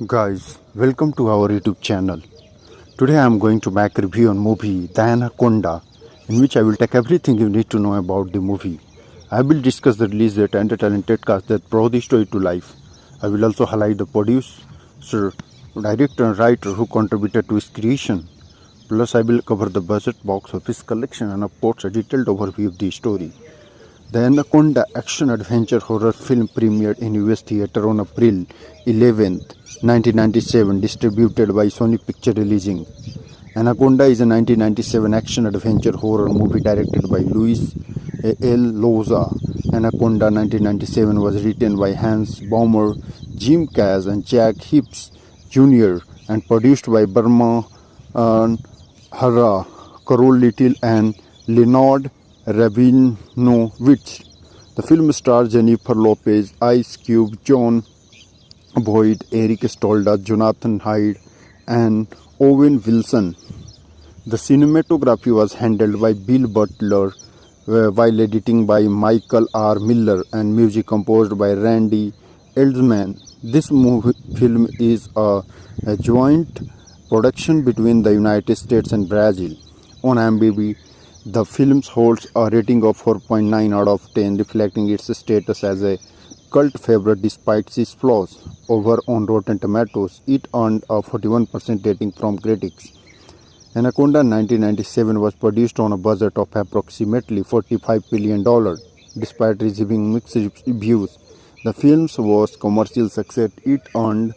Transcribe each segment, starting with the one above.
Guys, welcome to our YouTube channel. Today I am going to make a review on movie The Anaconda, in which I will take everything you need to know about the movie. I will discuss the release date and the talented cast that brought the story to life. I will also highlight the producer, director and writer who contributed to its creation. Plus I will cover the budget, box office collection and of course a detailed overview of the story. The Anaconda action-adventure horror film premiered in US theater on April 11, 1997, distributed by Sony Picture Releasing. Anaconda is a 1997 action-adventure horror movie directed by Luis L. Loza. Anaconda 1997 was written by Hans Baumer, Jim Cash and Jack Hibbs Jr. and produced by Burma Hara, Carol Little and Leonard Rabinowitz. The film stars Jennifer Lopez, Ice Cube, John Boyd, Eric Stolda, Jonathan Hyde, and Owen Wilson. The cinematography was handled by Bill Butler, while editing by Michael R. Miller, and music composed by Randy Eldman. This film is a joint production between the United States and Brazil. On IMDb, the film holds a rating of 4.9 out of 10, reflecting its status as a cult favorite despite its flaws. Over on Rotten Tomatoes, it earned a 41% rating from critics. Anaconda 1997 was produced on a budget of approximately $45 million. Despite receiving mixed reviews, the film was commercial success. It earned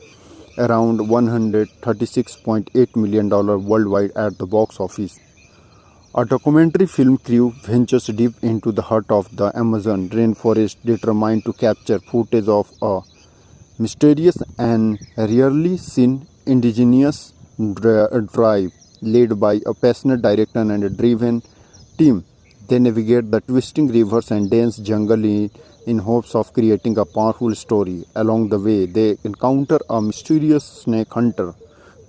around $136.8 million worldwide at the box office. A documentary film crew ventures deep into the heart of the Amazon rainforest, determined to capture footage of a mysterious and rarely seen indigenous tribe. Led by a passionate director and a driven team, they navigate the twisting rivers and dense jungle in hopes of creating a powerful story. Along the way, they encounter a mysterious snake hunter,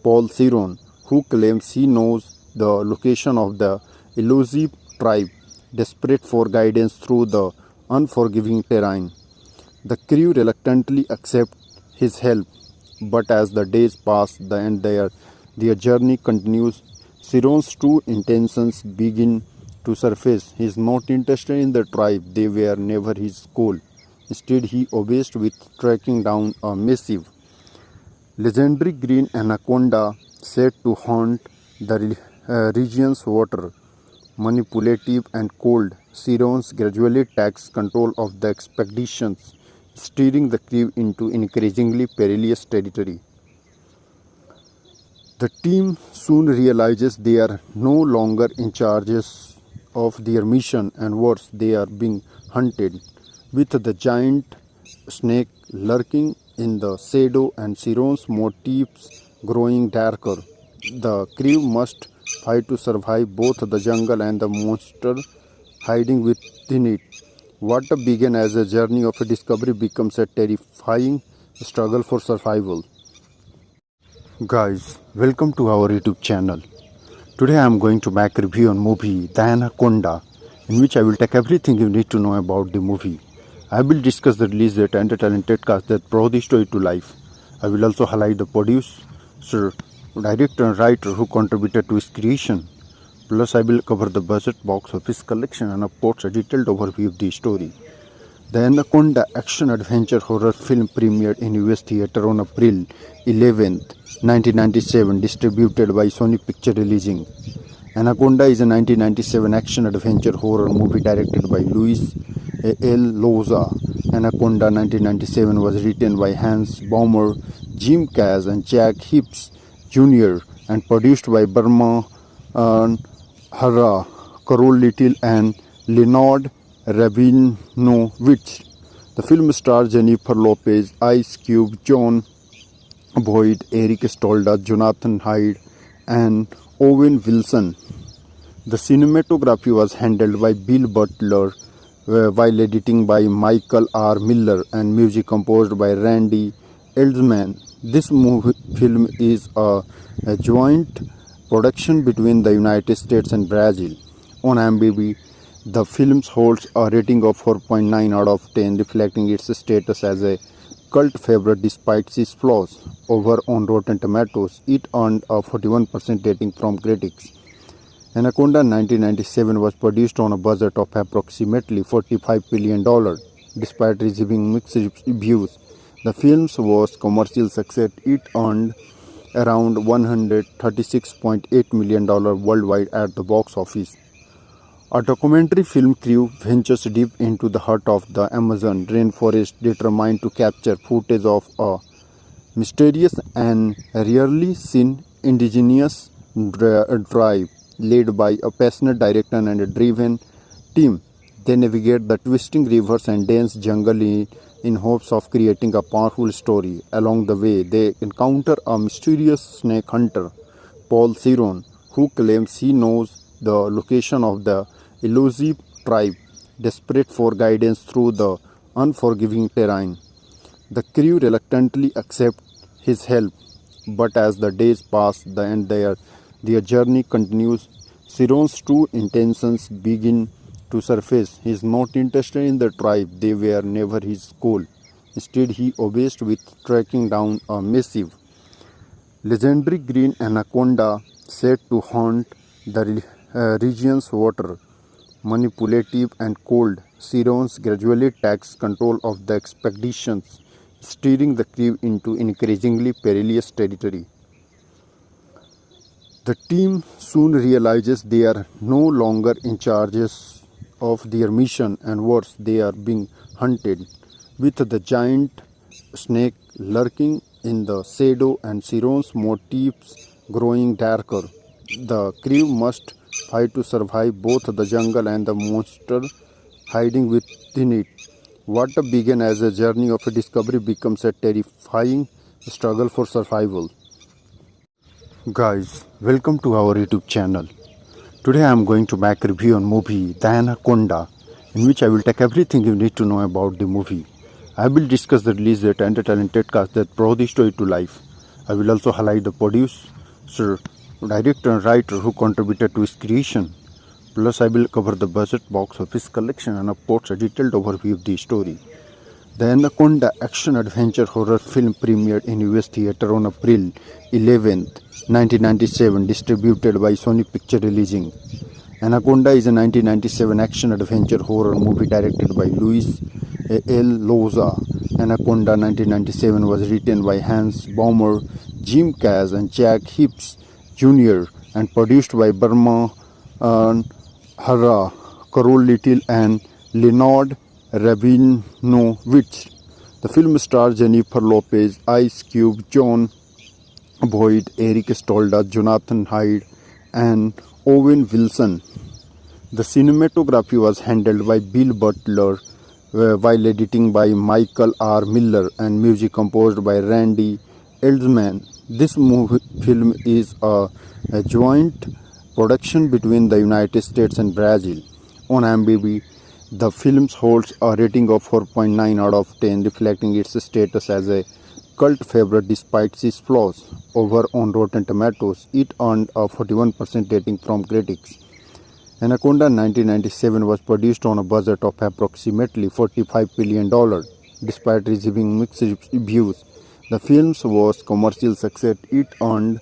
Paul Ciron, who claims he knows the location of the elusive tribe. Desperate for guidance through the unforgiving terrain, the crew reluctantly accept his help, but as the days pass and their journey continues, Ciron's true intentions begin to surface. He is not interested in the tribe, they were never his goal. Instead, he obsessed with tracking down a massive, legendary green anaconda said to haunt the region's water. Manipulative and cold, Ciron gradually takes control of the expeditions, steering the crew into increasingly perilous territory. The team soon realizes they are no longer in charge of their mission, and worse, they are being hunted, with the giant snake lurking in the shadow and Ciron's motives growing darker. The crew must fight to survive both the jungle and the monster hiding within it. What began as a journey of discovery becomes a terrifying struggle for survival. Guys, welcome to our YouTube channel. Today I am going to make a review on movie The Anaconda, in which I will take everything you need to know about the movie. I will discuss the release date and the talented cast that brought the story to life. I will also highlight the producer, director and writer who contributed to its creation. Plus I will cover the budget, box office collection and of course a detailed overview of the story. The Anaconda action-adventure horror film premiered in US theater on April 11, 1997, distributed by Sony Picture Releasing. Anaconda is a 1997 action-adventure horror movie directed by Luis L. Loza. Anaconda 1997 was written by Hans Baumer, Jim Cash and Jack Hibbs Jr. and produced by Burma Hara, Carol Little and Leonard Rabinowitz. The film stars Jennifer Lopez, Ice Cube, John Boyd, Eric Stolda, Jonathan Hyde, and Owen Wilson. The cinematography was handled by Bill Butler, while editing by Michael R. Miller, and music composed by Randy Eldman. This film is a joint production between the United States and Brazil. On IMDb, the film holds a rating of 4.9 out of 10, reflecting its status as a cult favorite despite its flaws. Over on Rotten Tomatoes, it earned a 41% rating from critics. Anaconda 1997 was produced on a budget of approximately $45 million. Despite receiving mixed reviews, the film was commercial success. It earned around $136.8 million worldwide at the box office. A documentary film crew ventures deep into the heart of the Amazon rainforest, determined to capture footage of a mysterious and rarely seen indigenous tribe. Led by a passionate director and a driven team, they navigate the twisting rivers and dense jungle in hopes of creating a powerful story. Along the way, they encounter a mysterious snake hunter, Paul Ciron, who claims he knows the location of the elusive tribe. Desperate for guidance through the unforgiving terrain, the crew reluctantly accept his help, but as the days pass and their journey continues, Ciron's true intentions begin to surface. He is not interested in the tribe, they were never his goal. Instead, he obsessed with tracking down a massive, legendary green anaconda said to haunt the region's water. Manipulative and cold, Ciron gradually takes control of the expeditions, steering the crew into increasingly perilous territory. The team soon realizes they are no longer in charge of their mission, and worse, they are being hunted, with the giant snake lurking in the shadow and Ciron's motifs growing darker. The crew must fight to survive both the jungle and the monster hiding within it. What began as a journey of discovery becomes a terrifying struggle for survival. Guys, welcome to our YouTube channel. Today I am going to make a review on movie The Anaconda, in which I will take everything you need to know about the movie. I will discuss the release date and the talented cast that brought the story to life. I will also highlight the producer, director and writer who contributed to its creation. Plus I will cover the budget, box office collection, and of course a detailed overview of the story. The Anaconda action-adventure horror film premiered in US theater on April 11, 1997, distributed by Sony Picture Releasing. Anaconda is a 1997 action-adventure horror movie directed by Luis L. Loza. Anaconda 1997 was written by Hans Baumer, Jim Kaz, and Jack Hibbs Jr. and produced by Burma Hara, Carol Little, and Leonard Rabinovich. The film stars Jennifer Lopez, Ice Cube, John Boyd, Eric Stolda, Jonathan Hyde, and Owen Wilson. The cinematography was handled by Bill Butler, while editing by Michael R. Miller, and music composed by Randy Eldman. This film is a joint production between the United States and Brazil. On IMDb, the film holds a rating of 4.9 out of 10, reflecting its status as a cult favorite despite its flaws. Over on Rotten Tomatoes, it earned a 41% rating from critics. Anaconda 1997 was produced on a budget of approximately $45 million. Despite receiving mixed reviews, the film was commercial success. It earned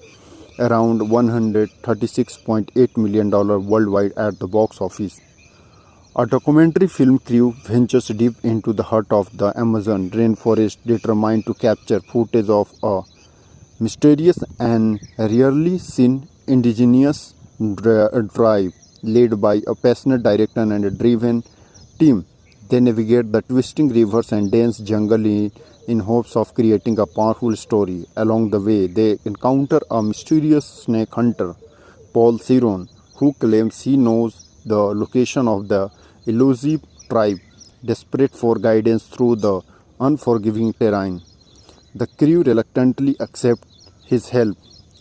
around $136.8 million worldwide at the box office. A documentary film crew ventures deep into the heart of the Amazon rainforest, determined to capture footage of a mysterious and rarely seen indigenous tribe. Led by a passionate director and a driven team, they navigate the twisting rivers and dense jungle in hopes of creating a powerful story. Along the way, they encounter a mysterious snake hunter, Paul Ciron, who claims he knows the location of the elusive tribe. Desperate for guidance through the unforgiving terrain, the crew reluctantly accept his help,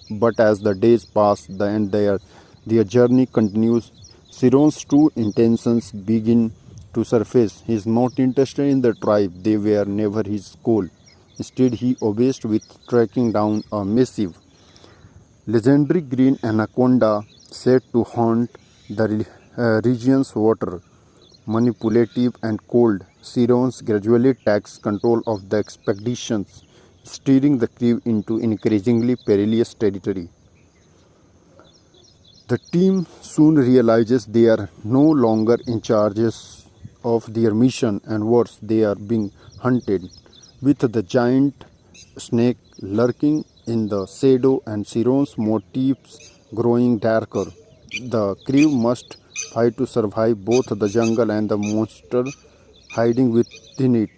but as the days pass and their journey continues, Ciron's true intentions begin to surface. He is not interested in the tribe, they were never his goal. Instead, he obsessed with tracking down a massive, legendary green anaconda said to haunt the region's water. Manipulative and cold, Sirons gradually takes control of the expeditions, steering the crew into increasingly perilous territory. The team soon realizes they are no longer in charge of their mission, and worse, they are being hunted, with the giant snake lurking in the shadow and Siron's motifs growing darker. The crew must fight to survive both the jungle and the monster hiding within it.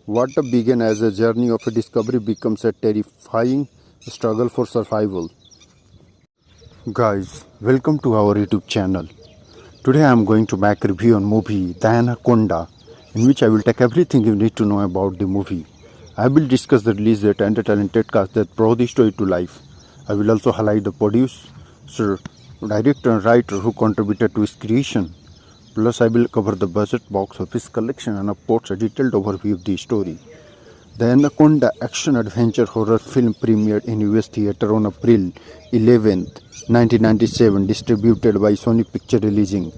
What began as a journey of discovery becomes a terrifying struggle for survival. Guys, welcome to our YouTube channel. Today I am going to make a review on movie The Anaconda, in which I will take everything you need to know about the movie. I will discuss the release date and the talented cast that brought the story to life. I will also highlight the producer, director and writer who contributed to its creation. Plus I will cover the budget, box office collection and of course a detailed overview of the story. The Anaconda action-adventure horror film premiered in US theater on April 11th, 1997, distributed by Sony Picture Releasing.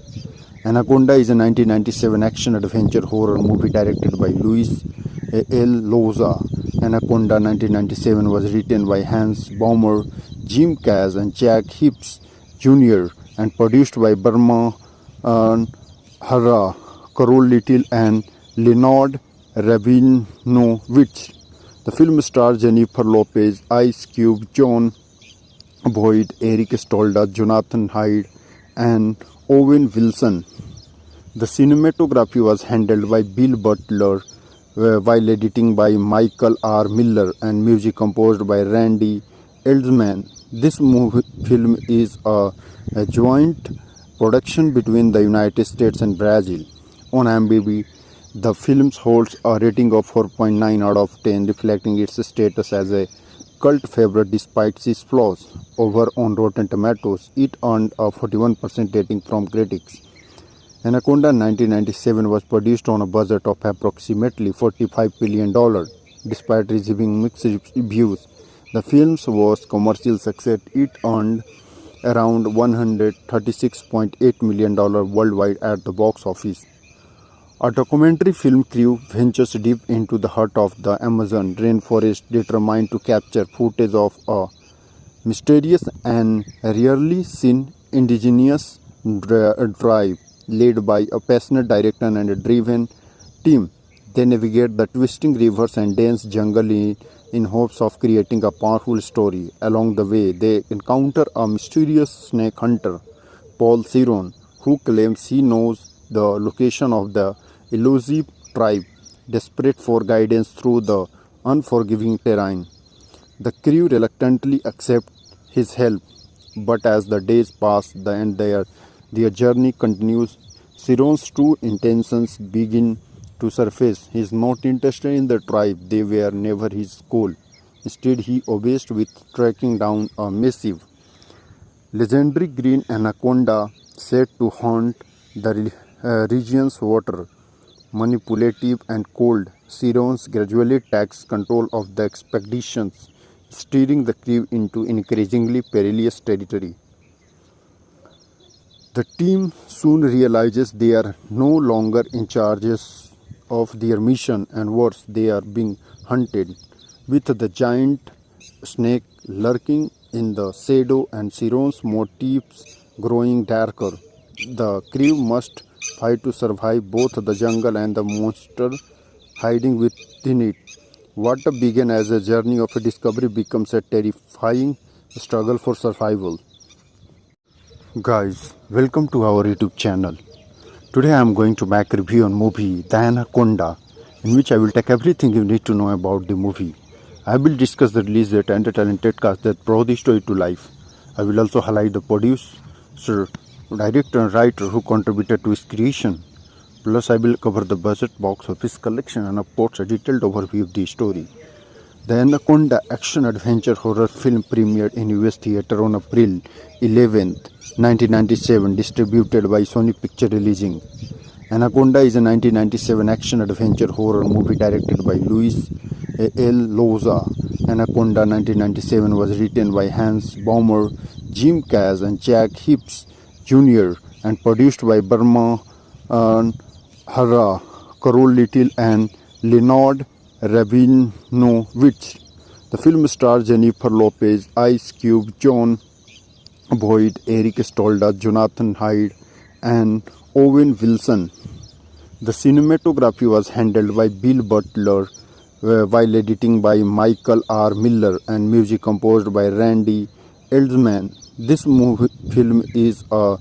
Anaconda is a 1997 action-adventure horror movie directed by Luis L. Loza. Anaconda 1997 was written by Hans Baumer, Jim Cash and Jack Hibbs Jr. and produced by Burma Hara, Carol Little and Leonard Rabinovich. The film stars Jennifer Lopez, Ice Cube, John Boyd, Eric Stolda, Jonathan Hyde, and Owen Wilson. The cinematography was handled by Bill Butler, while editing by Michael R. Miller, and music composed by Randy Eldman. This film is a joint production between the United States and Brazil. On IMDb, the film holds a rating of 4.9 out of 10, reflecting its status as a cult favorite despite its flaws. Over on Rotten Tomatoes, it earned a 41% rating from critics. Anaconda 1997 was produced on a budget of approximately $45 million. Despite receiving mixed reviews, the film was commercial success. It earned around $136.8 million worldwide at the box office. A documentary film crew ventures deep into the heart of the Amazon rainforest, determined to capture footage of a mysterious and rarely seen indigenous tribe. Led by a passionate director and a driven team, they navigate the twisting rivers and dense jungle in hopes of creating a powerful story. Along the way, they encounter a mysterious snake hunter, Paul Siron, who claims he knows the location of the elusive tribe. Desperate for guidance through the unforgiving terrain, the crew reluctantly accept his help, but as the days pass and their journey continues, Siron's true intentions begin to surface. He is not interested in the tribe, they were never his goal. Instead, he obeys with tracking down a massive, legendary green anaconda said to haunt the region's water. Manipulative and cold, Sirons gradually takes control of the expeditions, steering the crew into increasingly perilous territory. The team soon realizes they are no longer in charge of their mission, and worse, they are being hunted, with the giant snake lurking in the shadow and Siron's motifs growing darker. The crew must fight to survive both the jungle and the monster hiding within it. What began as a journey of discovery becomes a terrifying struggle for survival. Guys, welcome to our YouTube channel. Today I am going to make a review on movie The Anaconda, in which I will take everything you need to know about the movie. I will discuss the release date and the talented cast that brought the story to life. I will also highlight the producer, director and writer who contributed to its creation. Plus I will cover the budget, box office collection and of course a detailed overview of the story. The Anaconda action-adventure horror film premiered in US theater on April 11th, 1997, distributed by Sony Picture Releasing. Anaconda is a 1997 action-adventure horror movie directed by Luis L. Loza. Anaconda 1997 was written by Hans Baumer, Jim Cash and Jack Hibbs Jr. and produced by Burma Hara, Carol Little, and Leonard Rabinovich. The film stars Jennifer Lopez, Ice Cube, John Boyd, Eric Stolda, Jonathan Hyde, and Owen Wilson. The cinematography was handled by Bill Butler, while editing by Michael R. Miller, and music composed by Randy Eldman. This film is a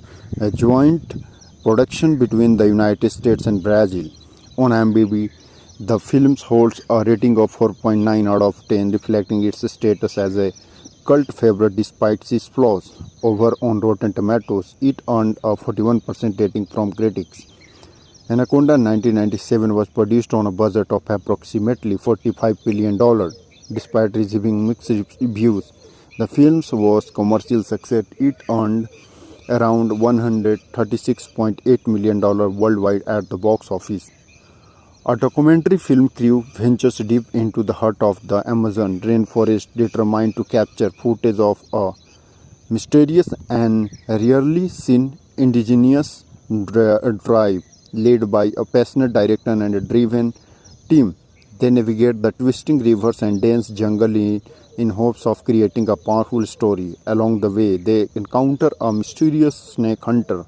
joint production between the United States and Brazil. On IMDb, the film holds a rating of 4.9 out of 10, reflecting its status as a cult favorite despite its flaws. Over on Rotten Tomatoes, it earned a 41% rating from critics. Anaconda 1997 was produced on a budget of approximately $45 million. Despite receiving mixed reviews, the film was commercial success. It earned around $136.8 million worldwide at the box office. A documentary film crew ventures deep into the heart of the Amazon rainforest, determined to capture footage of a mysterious and rarely seen indigenous tribe. Led by a passionate director and a driven team, they navigate the twisting rivers and dense jungle in hopes of creating a powerful story. Along the way, they encounter a mysterious snake hunter,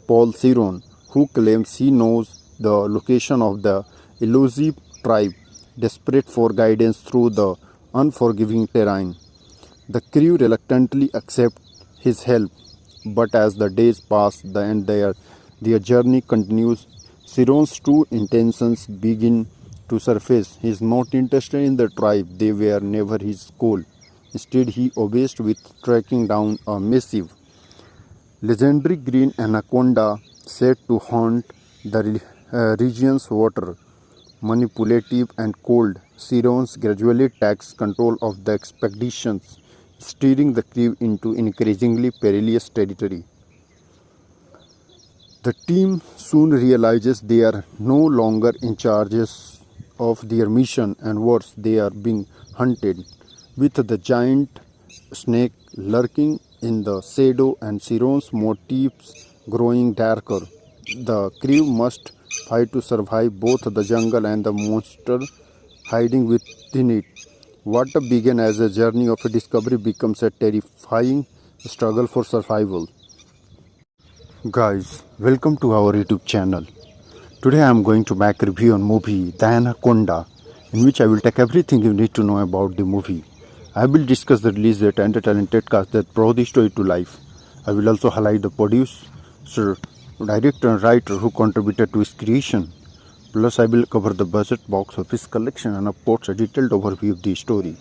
Paul Ciron, who claims he knows the location of the elusive tribe. Desperate for guidance through the unforgiving terrain, the crew reluctantly accept his help, but as the days pass and their journey continues, Ciron's true intentions begin to surface. He is not interested in the tribe, they were never his goal. Instead, he obeys with tracking down a massive, legendary green anaconda said to haunt the region's water. Manipulative and cold, Ciron gradually takes control of the expeditions, steering the crew into increasingly perilous territory. The team soon realizes they are no longer in charge of their mission, and worse, they are being hunted, with the giant snake lurking in the shadow and Ciron's motifs growing darker. The crew must fight to survive both the jungle and the monster hiding within it. What began as a journey of discovery becomes a terrifying struggle for survival. Guys, welcome to our YouTube channel. Today I am going to make a review on movie The Anaconda, in which I will take everything you need to know about the movie. I will discuss the release date and the talented cast that brought the story to life. I will also highlight the producer, director and writer who contributed to its creation. Plus I will cover the budget, box office collection, and of course a detailed overview of the story.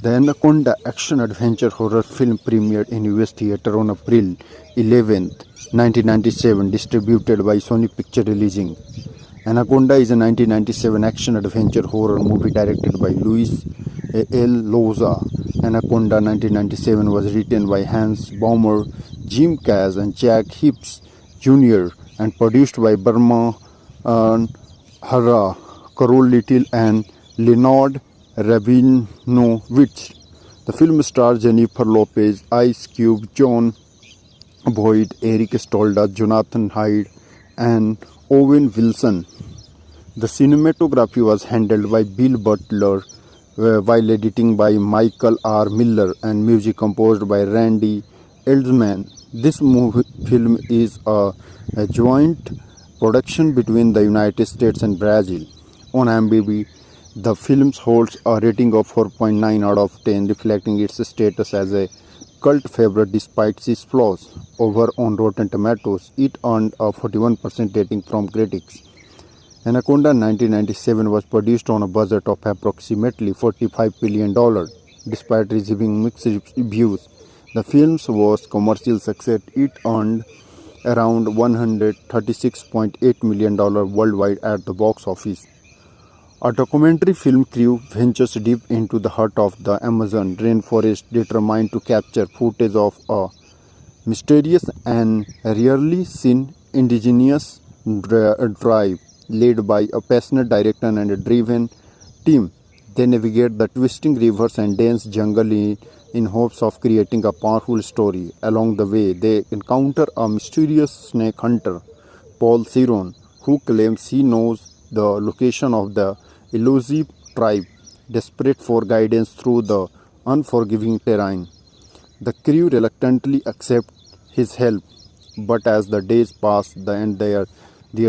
The Anaconda action-adventure horror film premiered in US theater on April 11th, 1997, distributed by Sony Picture Releasing. Anaconda is a 1997 action-adventure horror movie directed by Luis L. Loza. Anaconda 1997 was written by Hans Baumer, Jim Cash, and Jack Hibbs Jr. and produced by Burma Hara, Carol Little, and Leonard Rabinovich. The film stars Jennifer Lopez, Ice Cube, John Boyd, Eric Stolda, Jonathan Hyde, and Owen Wilson. The cinematography was handled by Bill Butler, while editing by Michael R. Miller, and music composed by Randy Eldman. This film is a joint production between the United States and Brazil. On IMDb, the film holds a rating of 4.9 out of 10, reflecting its status as a cult favorite despite its flaws. Over on Rotten Tomatoes, it earned a 41% rating from critics. Anaconda 1997 was produced on a budget of approximately $45 million. Despite receiving mixed reviews, the film was commercial success. It earned around $136.8 million worldwide at the box office. A documentary film crew ventures deep into the heart of the Amazon rainforest, determined to capture footage of a mysterious and rarely seen indigenous tribe. Led by a passionate director and a driven team, they navigate the twisting rivers and dense jungle in hopes of creating a powerful story. Along the way, they encounter a mysterious snake hunter, Paul Ciron, who claims he knows the location of the elusive tribe, desperate for guidance through the unforgiving terrain. The crew reluctantly accept his help, but as the days pass and their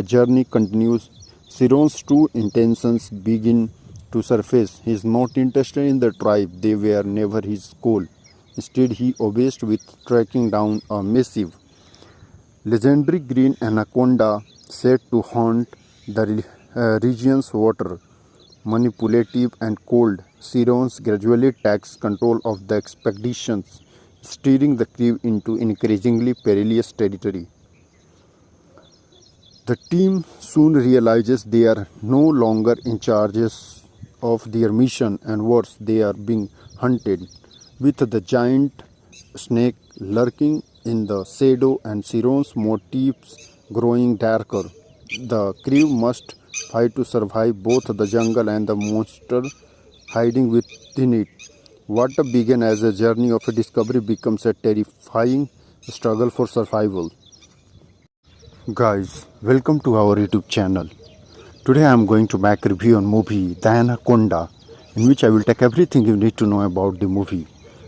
journey continues, Siron's true intentions begin to surface. He is not interested in the tribe, they were never his goal. Instead, he obsessed with tracking down a massive, legendary green anaconda said to haunt the region's water. Manipulative and cold, Sirons gradually takes control of the expeditions, steering the crew into increasingly perilous territory. The team soon realizes they are no longer in charge of their mission, and worse, they are being hunted, with the giant snake lurking in the shadow and Siron's motifs growing darker. The crew must fight to survive both the jungle and the monster hiding within it. What began as a journey of discovery becomes a terrifying struggle for survival. Guys, welcome to our YouTube channel. Today I am going to make a review on movie The Anaconda, in which I will take everything you need to know about the movie.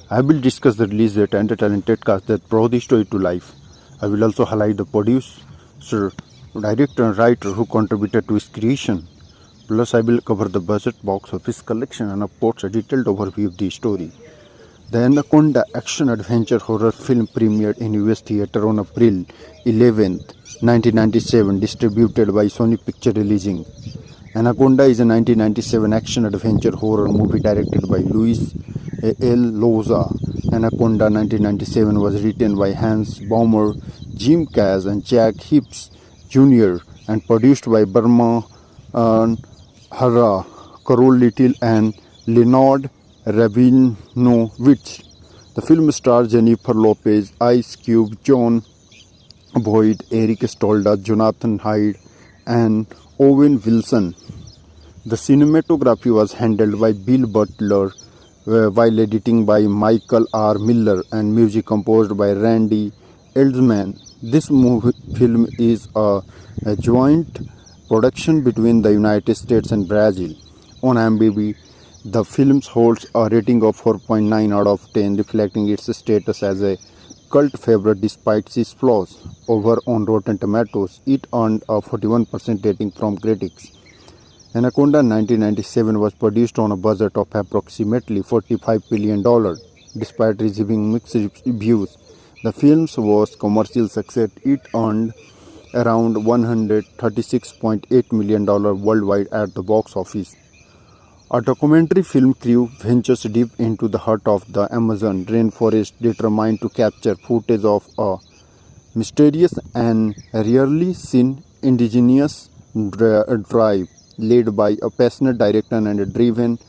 I will discuss the release date and the talented cast that brought the story to life. I will also highlight the producer, director and writer who contributed to its creation. Plus I will cover the budget, box office collection, and of course a detailed overview of the story. The Anaconda action-adventure horror film premiered in US theater on April 11th, 1997, distributed by Sony Picture Releasing. Anaconda is a 1997 action-adventure horror movie directed by Luis L. Loza. Anaconda 1997 was written by Hans Baumer, Jim Cash, and Jack Hibbs Jr. and produced by Burma Hara, Carol Little, and Leonard Rabinovich. The film stars Jennifer Lopez, Ice Cube, John Boyd, Eric Stolda, Jonathan Hyde, and Owen Wilson. The cinematography was handled by Bill Butler, while editing by Michael R. Miller, and music composed by Randy Eldman. This film is a joint production between the United States and Brazil. On IMDb, the film holds a rating of 4.9 out of 10, reflecting its status as a cult favorite despite its flaws. Over on Rotten Tomatoes, it earned a 41% rating from critics. Anaconda 1997 was produced on a budget of approximately $45 million. Despite receiving mixed reviews, the film was a commercial success. It earned around $136.8 million worldwide at the box office. A documentary film crew ventures deep into the heart of the Amazon rainforest, determined to capture footage of a mysterious and rarely seen indigenous tribe. Led by a passionate director and a driven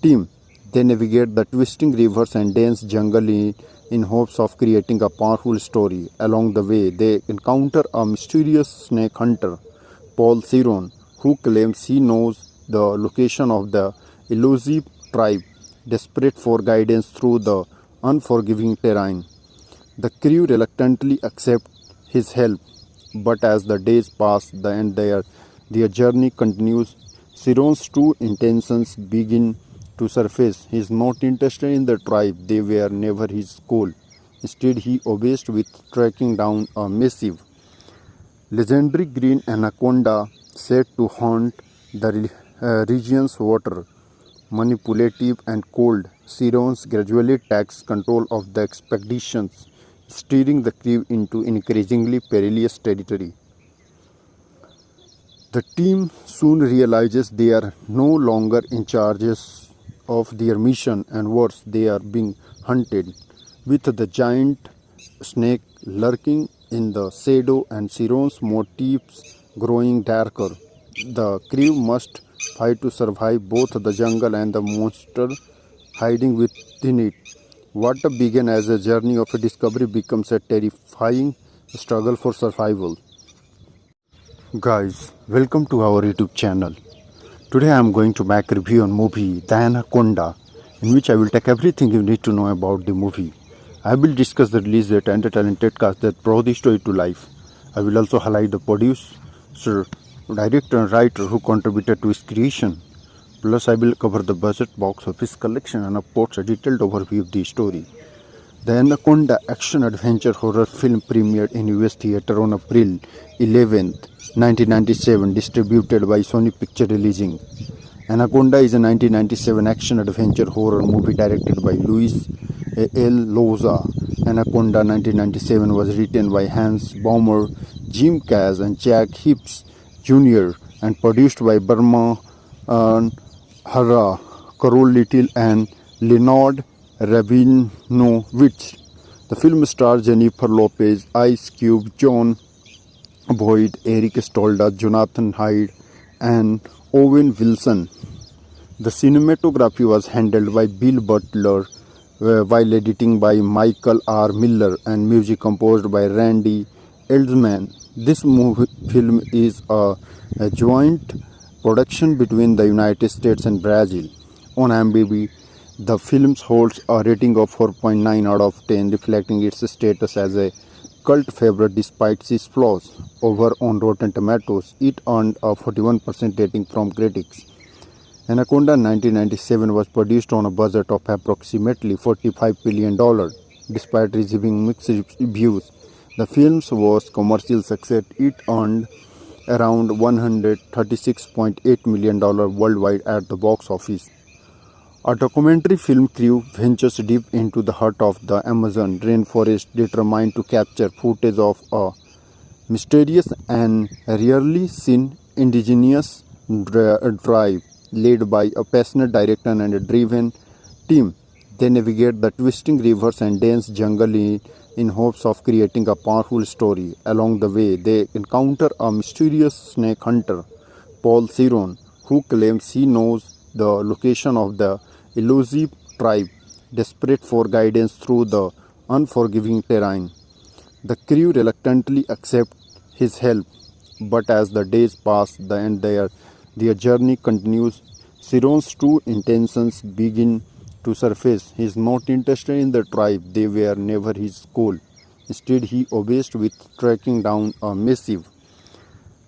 team, they navigate the twisting rivers and dense jungle in hopes of creating a powerful story. Along the way, they encounter a mysterious snake hunter, Paul Siron, who claims he knows the location of the elusive tribe, desperate for guidance through the unforgiving terrain. The crew reluctantly accept his help, but as the days pass and their journey continues, Siron's true intentions begin to surface. He is not interested in the tribe, they were never his goal. Instead, he obsessed with tracking down a massive, legendary green anaconda said to haunt the region's water. Manipulative and cold, Sirons gradually takes control of the expeditions, steering the crew into increasingly perilous territory. The team soon realizes they are no longer in charge of their mission, and worse, they are being hunted, with the giant snake lurking in the shadow and Siron's motifs growing darker. The crew must fight to survive both the jungle and the monster hiding within it. What began as a journey of discovery becomes a terrifying struggle for survival. Guys, welcome to our YouTube channel. Today I am going to make a review on movie The Anaconda, in which I will take everything you need to know about the movie. I will discuss the release date and the talented cast that brought the story to life. I will also highlight the producer, director and writer who contributed to its creation. Plus, I will cover the budget, box office collection, and of course, a detailed overview of the story. The Anaconda action-adventure horror film premiered in US theater on April 11th, 1997, distributed by Sony Picture Releasing. Anaconda is a 1997 action-adventure horror movie directed by Luis L. Loza. Anaconda 1997 was written by Hans Baumer, Jim Kaz, and Jack Hibbs Jr. and produced by Burma Hara, Carol Little, and Leonard Rabinovich. The film stars Jennifer Lopez, Ice Cube, John Boyd, Eric Stolda, Jonathan Hyde, and Owen Wilson. The cinematography was handled by Bill Butler, while editing by Michael R. Miller, and music composed by Randy Eldman. This film is a joint production between the United States and Brazil. On IMDb, the film holds a rating of 4.9 out of 10, reflecting its status as a cult favorite despite its flaws. Over on Rotten Tomatoes, it earned a 41% rating from critics. Anaconda 1997 was produced on a budget of approximately $45 million. Despite receiving mixed reviews, the film was a commercial success. It earned around $136.8 million worldwide at the box office. A documentary film crew ventures deep into the heart of the Amazon rainforest, determined to capture footage of a mysterious and rarely seen indigenous tribe. Led by a passionate director and a driven team, they navigate the twisting rivers and dense jungle in hopes of creating a powerful story. Along the way, they encounter a mysterious snake hunter, Paul Ciron, who claims he knows the location of the elusive tribe. Desperate for guidance through the unforgiving terrain, the crew reluctantly accept his help, but as the days pass and their journey continues, Ciron's true intentions begin to surface. He is not interested in the tribe, they were never his goal. Instead, he obeys with tracking down a massive,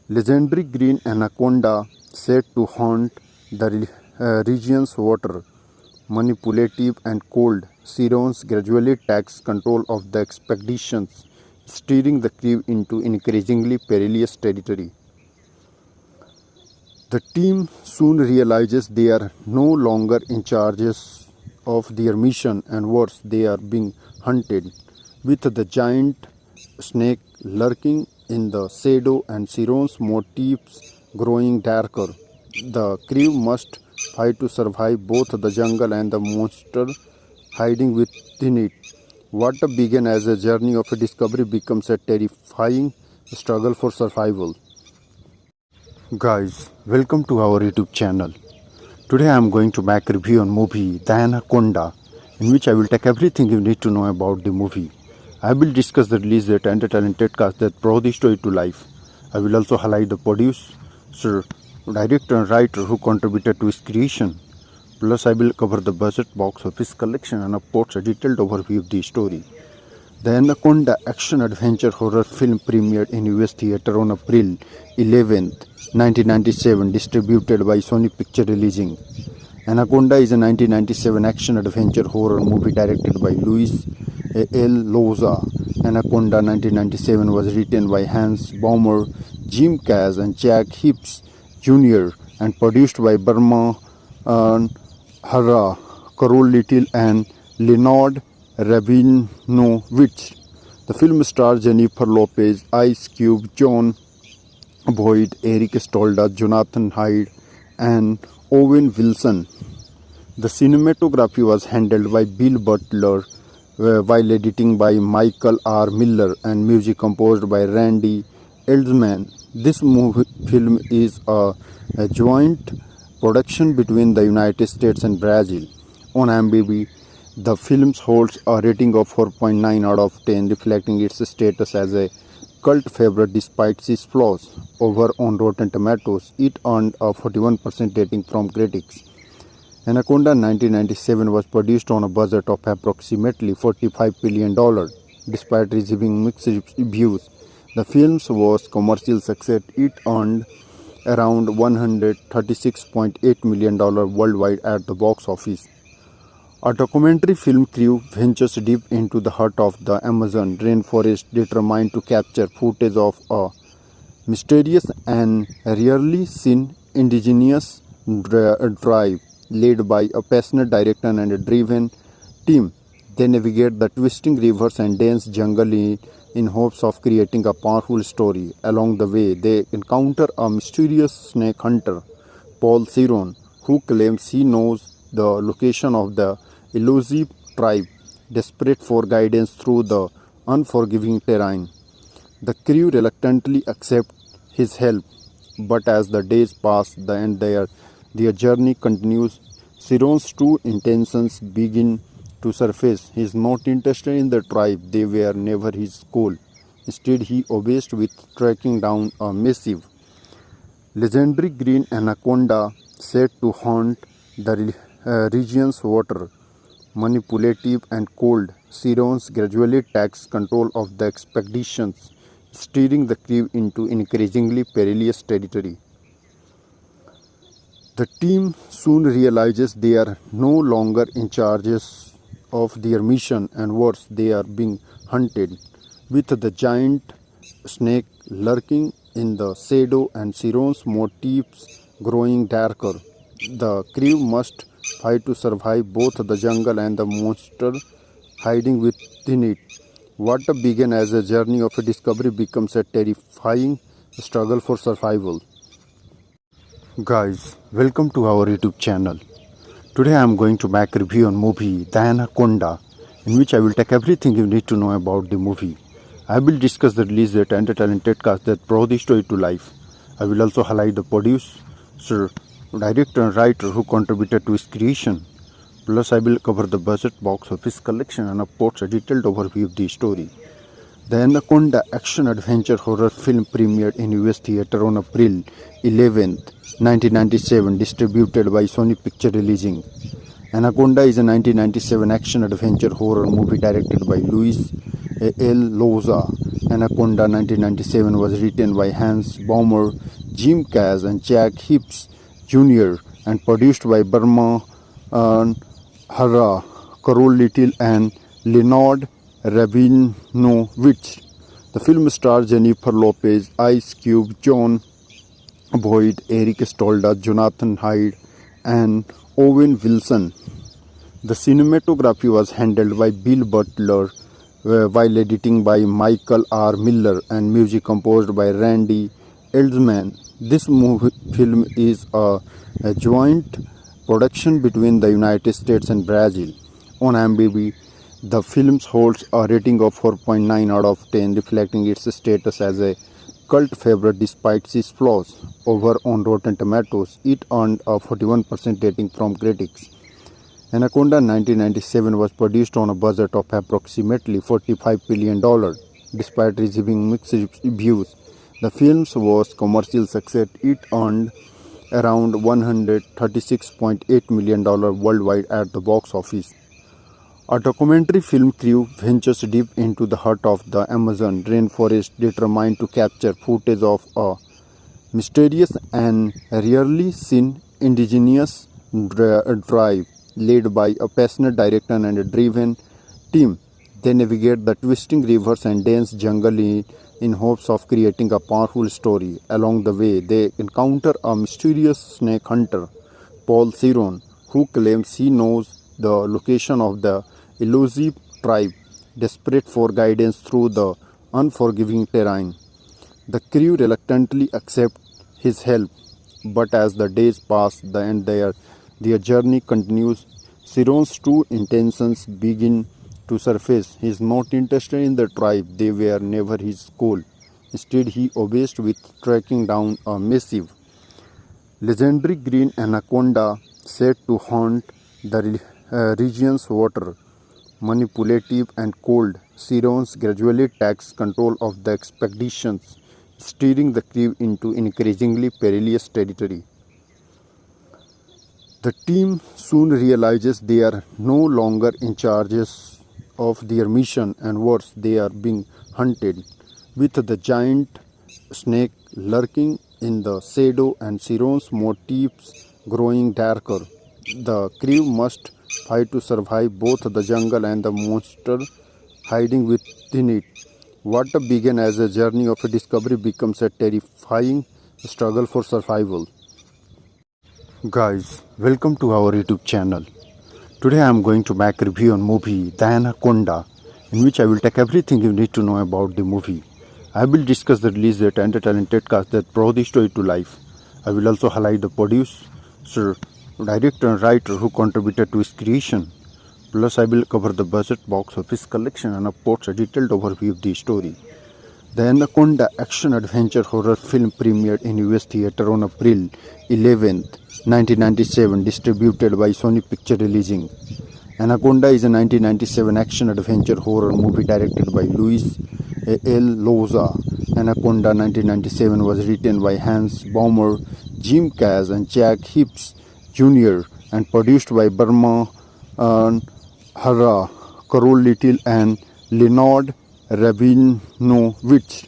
legendary green anaconda said to haunt the region's water. Manipulative and cold, Ciron gradually takes control of the expeditions, steering the crew into increasingly perilous territory. The team soon realizes they are no longer in charge of their mission, and worse, they are being hunted, with the giant snake lurking in the shadow and Ciron's motives growing darker. The crew must fight to survive both the jungle and the monster hiding within it. What began as a journey of discovery becomes a terrifying struggle for survival. Guys, welcome to our YouTube channel. Today I am going to make a review on movie The Anaconda, in which I will take everything you need to know about the movie. I will discuss the release date and the talented cast that brought the story to life. I will also highlight the producer, director and writer who contributed to its creation. Plus, I will cover the budget, box office collection, and of course a detailed overview of the story. The Anaconda action-adventure horror film premiered in US theater on April 11th, 1997, distributed by Sony Picture Releasing. Anaconda is a 1997 action-adventure horror movie directed by Luis L. Loza. Anaconda 1997 was written by Hans Baumer, Jim Kaz, and Jack Hibbs Jr. and produced by Burma Hara, Carol Little, and Leonard Rabinovich. The film stars Jennifer Lopez, Ice Cube, John Boyd, Eric Stolda, Jonathan Hyde, and Owen Wilson. The cinematography was handled by Bill Butler, while editing by Michael R. Miller, and music composed by Randy Eldman. This film is a joint production between the United States and Brazil. On IMDb, the film holds a rating of 4.9 out of 10, reflecting its status as a cult favorite despite its flaws. Over on Rotten Tomatoes, it earned a 41% rating from critics. Anaconda 1997 was produced on a budget of approximately $45 million. Despite receiving mixed reviews, the film was a commercial success. It earned around $136.8 million worldwide at the box office. A documentary film crew ventures deep into the heart of the Amazon rainforest, determined to capture footage of a mysterious and rarely seen indigenous tribe led by a passionate director and a driven team. They navigate the twisting rivers and dense jungle in hopes of creating a powerful story. Along the way, they encounter a mysterious snake hunter, Paul Ciron, who claims he knows the location of the elusive tribe, desperate for guidance through the unforgiving terrain. The crew reluctantly accept his help, but as the days pass and their journey continues, Ciron's true intentions begin to surface. He is not interested in the tribe, they were never his goal. Instead, he obsessed with tracking down a massive, legendary green anaconda said to haunt the region's water. Manipulative and cold, Ciron's gradually takes control of the expeditions, steering the crew into increasingly perilous territory. The team soon realizes they are no longer in charge of their mission, and worse, they are being hunted, with the giant snake lurking in the shadow and Ciron's motifs growing darker. The crew must fight to survive both the jungle and the monster hiding within it. What began as a journey of discovery becomes a terrifying struggle for survival. Guys, welcome to our YouTube channel. Today I am going to make a review on movie The Anaconda, in which I will take everything you need to know about the movie. I will discuss the release date and the talented cast that brought the story to life. I will also highlight the producer, director and writer who contributed to its creation. Plus I will cover the budget, box office collection, and of course a detailed overview of the story. The Anaconda action-adventure horror film premiered in US theater on April 11th, 1997, distributed by Sony Picture Releasing. Anaconda is a 1997 action-adventure horror movie directed by Luis L. Loza. Anaconda 1997 was written by Hans Baumer, Jim Kaz, and Jack Hibbs Jr. and produced by Burma Hara, Carol Little, and Leonard Rabinovich. The film stars Jennifer Lopez, Ice Cube, John Boyd, Eric Stolda, Jonathan Hyde, and Owen Wilson. The cinematography was handled by Bill Butler, while editing by Michael R. Miller, and music composed by Randy Eldman. This film is a joint production between the United States and Brazil. On IMDb, the film holds a rating of 4.9 out of 10, reflecting its status as a cult favorite despite its flaws. Over on Rotten Tomatoes, it earned a 41% rating from critics. Anaconda 1997 was produced on a budget of approximately $45 million. Despite receiving mixed reviews, the film was commercial success. It earned around $136.8 million worldwide at the box office. A documentary film crew ventures deep into the heart of the Amazon rainforest, determined to capture footage of a mysterious and rarely seen indigenous tribe led by a passionate director and a driven team. They navigate the twisting rivers and dense jungle in hopes of creating a powerful story. Along the way, they encounter a mysterious snake hunter, Paul Ciron, who claims he knows the location of the elusive tribe, desperate for guidance through the unforgiving terrain. The crew reluctantly accept his help, but as the days pass and their journey continues, Ciron's true intentions begin to surface. He is not interested in the tribe, they were never his goal. Instead, he obsessed with tracking down a massive, legendary green anaconda said to haunt the region's water. Manipulative and cold, Ciron's gradually takes control of the expeditions, steering the crew into increasingly perilous territory. The team soon realizes they are no longer in charge of their mission, and worse, they are being hunted, with the giant snake lurking in the shadow and Siron's motifs growing darker. The crew must fight to survive both the jungle and the monster hiding within it. What began as a journey of discovery becomes a terrifying struggle for survival. Guys, welcome to our YouTube channel. Today I am going to make a review on movie The Anaconda, in which I will take everything you need to know about the movie. I will discuss the release date and the talented cast that brought the story to life. I will also highlight the producer, director and writer who contributed to its creation. Plus I will cover the budget, box office collection and of course a detailed overview of the story. The Anaconda action-adventure horror film premiered in US theater on April 11th, 1997, distributed by Sony Picture Releasing. Anaconda is a 1997 action-adventure horror movie directed by Luis L. Loza. Anaconda 1997 was written by Hans Baumer, Jim Cash and Jack Hibbs Jr. and produced by Burma Hara, Carol Little and Leonard Rabinowitz.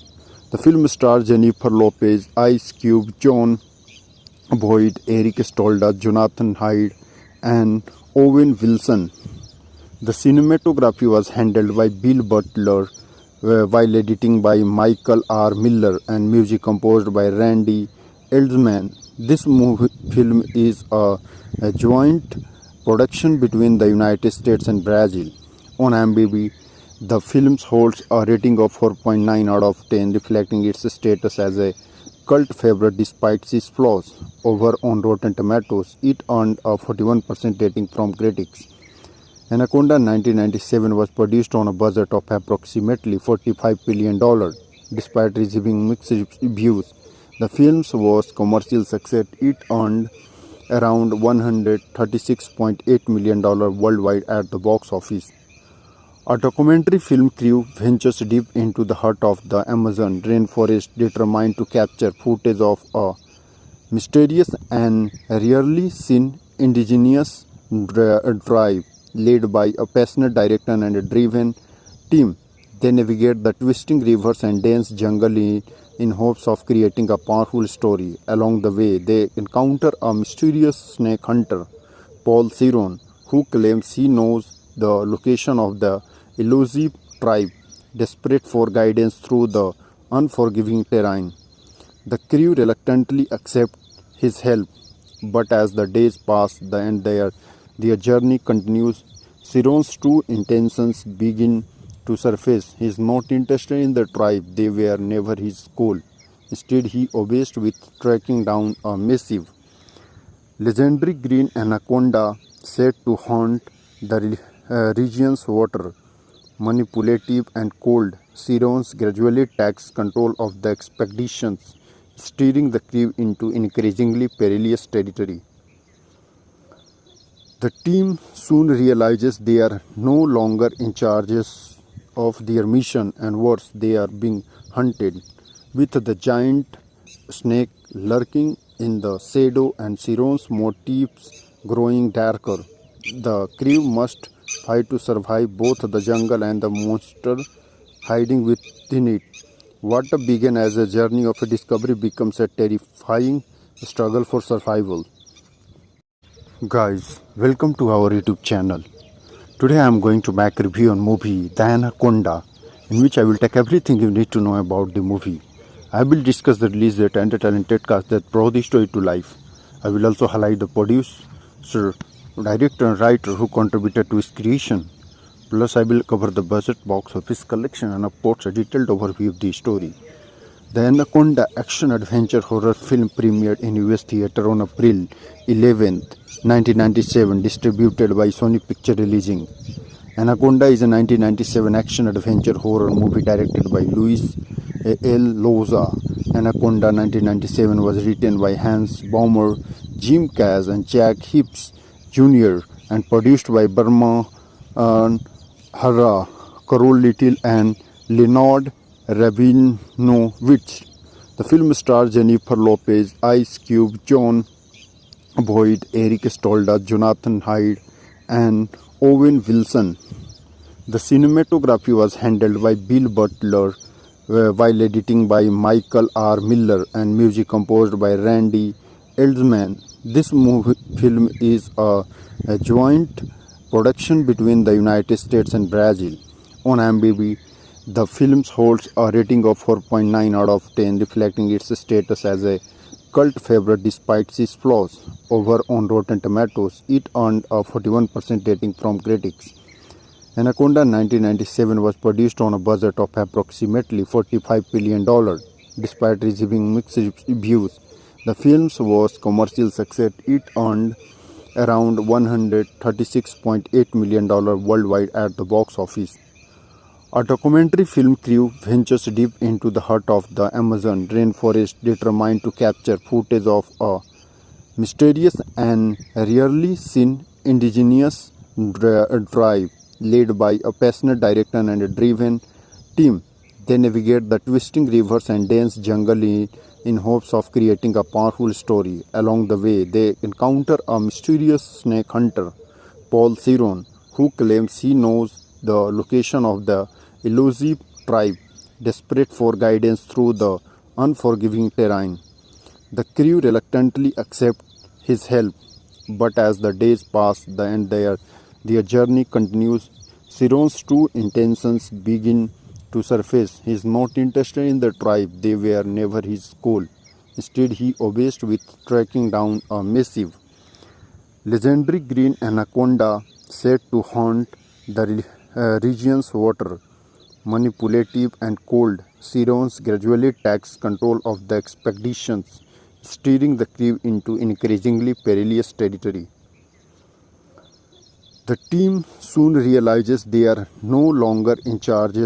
The film stars Jennifer Lopez, Ice Cube, John Boyd, Eric Stolda, Jonathan Hyde, and Owen Wilson. The cinematography was handled by Bill Butler, while editing by Michael R. Miller and music composed by Randy Eldman. This film is a joint production between the United States and Brazil. On IMDb, the film holds a rating of 4.9 out of 10, reflecting its status as a cult favorite despite its flaws. Over on Rotten Tomatoes, it earned a 41% rating from critics. Anaconda 1997 was produced on a budget of approximately $45 million. Despite receiving mixed reviews, the film was commercial success. It earned around $136.8 million worldwide at the box office. A documentary film crew ventures deep into the heart of the Amazon rainforest, determined to capture footage of a mysterious and rarely seen indigenous tribe. Led by a passionate director and a driven team, they navigate the twisting rivers and dense jungle in hopes of creating a powerful story. Along the way, they encounter a mysterious snake hunter, Paul Siron, who claims he knows the location of the elusive tribe. Desperate for guidance through the unforgiving terrain, the crew reluctantly accept his help, but as the days pass and their journey continues, Siron's true intentions begin to surface. He is not interested in the tribe, they were never his goal. Instead, he obsessed with tracking down a massive, legendary green anaconda said to haunt the region's water. Manipulative and cold, Siron gradually takes control of the expeditions, steering the crew into increasingly perilous territory. The team soon realizes they are no longer in charge of their mission, and worse, they are being hunted, with the giant snake lurking in the shadow and Siron's motifs growing darker. The crew must fight to survive both the jungle and the monster hiding within it. What began as a journey of discovery becomes a terrifying struggle for survival. Guys, welcome to our YouTube channel. Today I am going to make a review on movie The Anaconda, in which I will take everything you need to know about the movie. I will discuss the release date and the talented cast that brought the story to life. I will also highlight the producer, director and writer who contributed to its creation. Plus I will cover the budget, box office collection and of course a detailed overview of the story. The Anaconda action-adventure horror film premiered in US theater on April 11th, 1997, distributed by Sony Picture Releasing. Anaconda is a 1997 action-adventure horror movie directed by Luis L. Loza. Anaconda 1997 was written by Hans Baumer, Jim Cash and Jack Hibbs Jr. and produced by Burma Hara, Carol Little and Leonard Rabinowitz. The film stars Jennifer Lopez, Ice Cube, John Boyd, Eric Stolda, Jonathan Hyde, and Owen Wilson. The cinematography was handled by Bill Butler, while editing by Michael R. Miller and music composed by Randy Eldman. This film is a joint production between the United States and Brazil. On IMDb, the film holds a rating of 4.9 out of 10, reflecting its status as a cult favorite despite its flaws. Over on Rotten Tomatoes, it earned a 41% rating from critics. Anaconda 1997 was produced on a budget of approximately $45 million. Despite receiving mixed reviews, the film was commercial success. It earned around $136.8 million worldwide at the box office. A documentary film crew ventures deep into the heart of the Amazon rainforest, determined to capture footage of a mysterious and rarely seen indigenous tribe. Led by a passionate director and a driven team, they navigate the twisting rivers and dense jungle in hopes of creating a powerful story. Along the way, they encounter a mysterious snake hunter, Paul Ciron, who claims he knows the location of the elusive tribe. Desperate for guidance through the unforgiving terrain, the crew reluctantly accept his help, but as the days pass and their journey continues, Ciron's true intentions begin to surface. He is not interested in the tribe, they were never his goal. Instead, he obsessed with tracking down a massive, legendary green anaconda said to haunt the region's water. Manipulative and cold, Ciron gradually takes control of the expeditions, steering the crew into increasingly perilous territory. The team soon realizes they are no longer in charge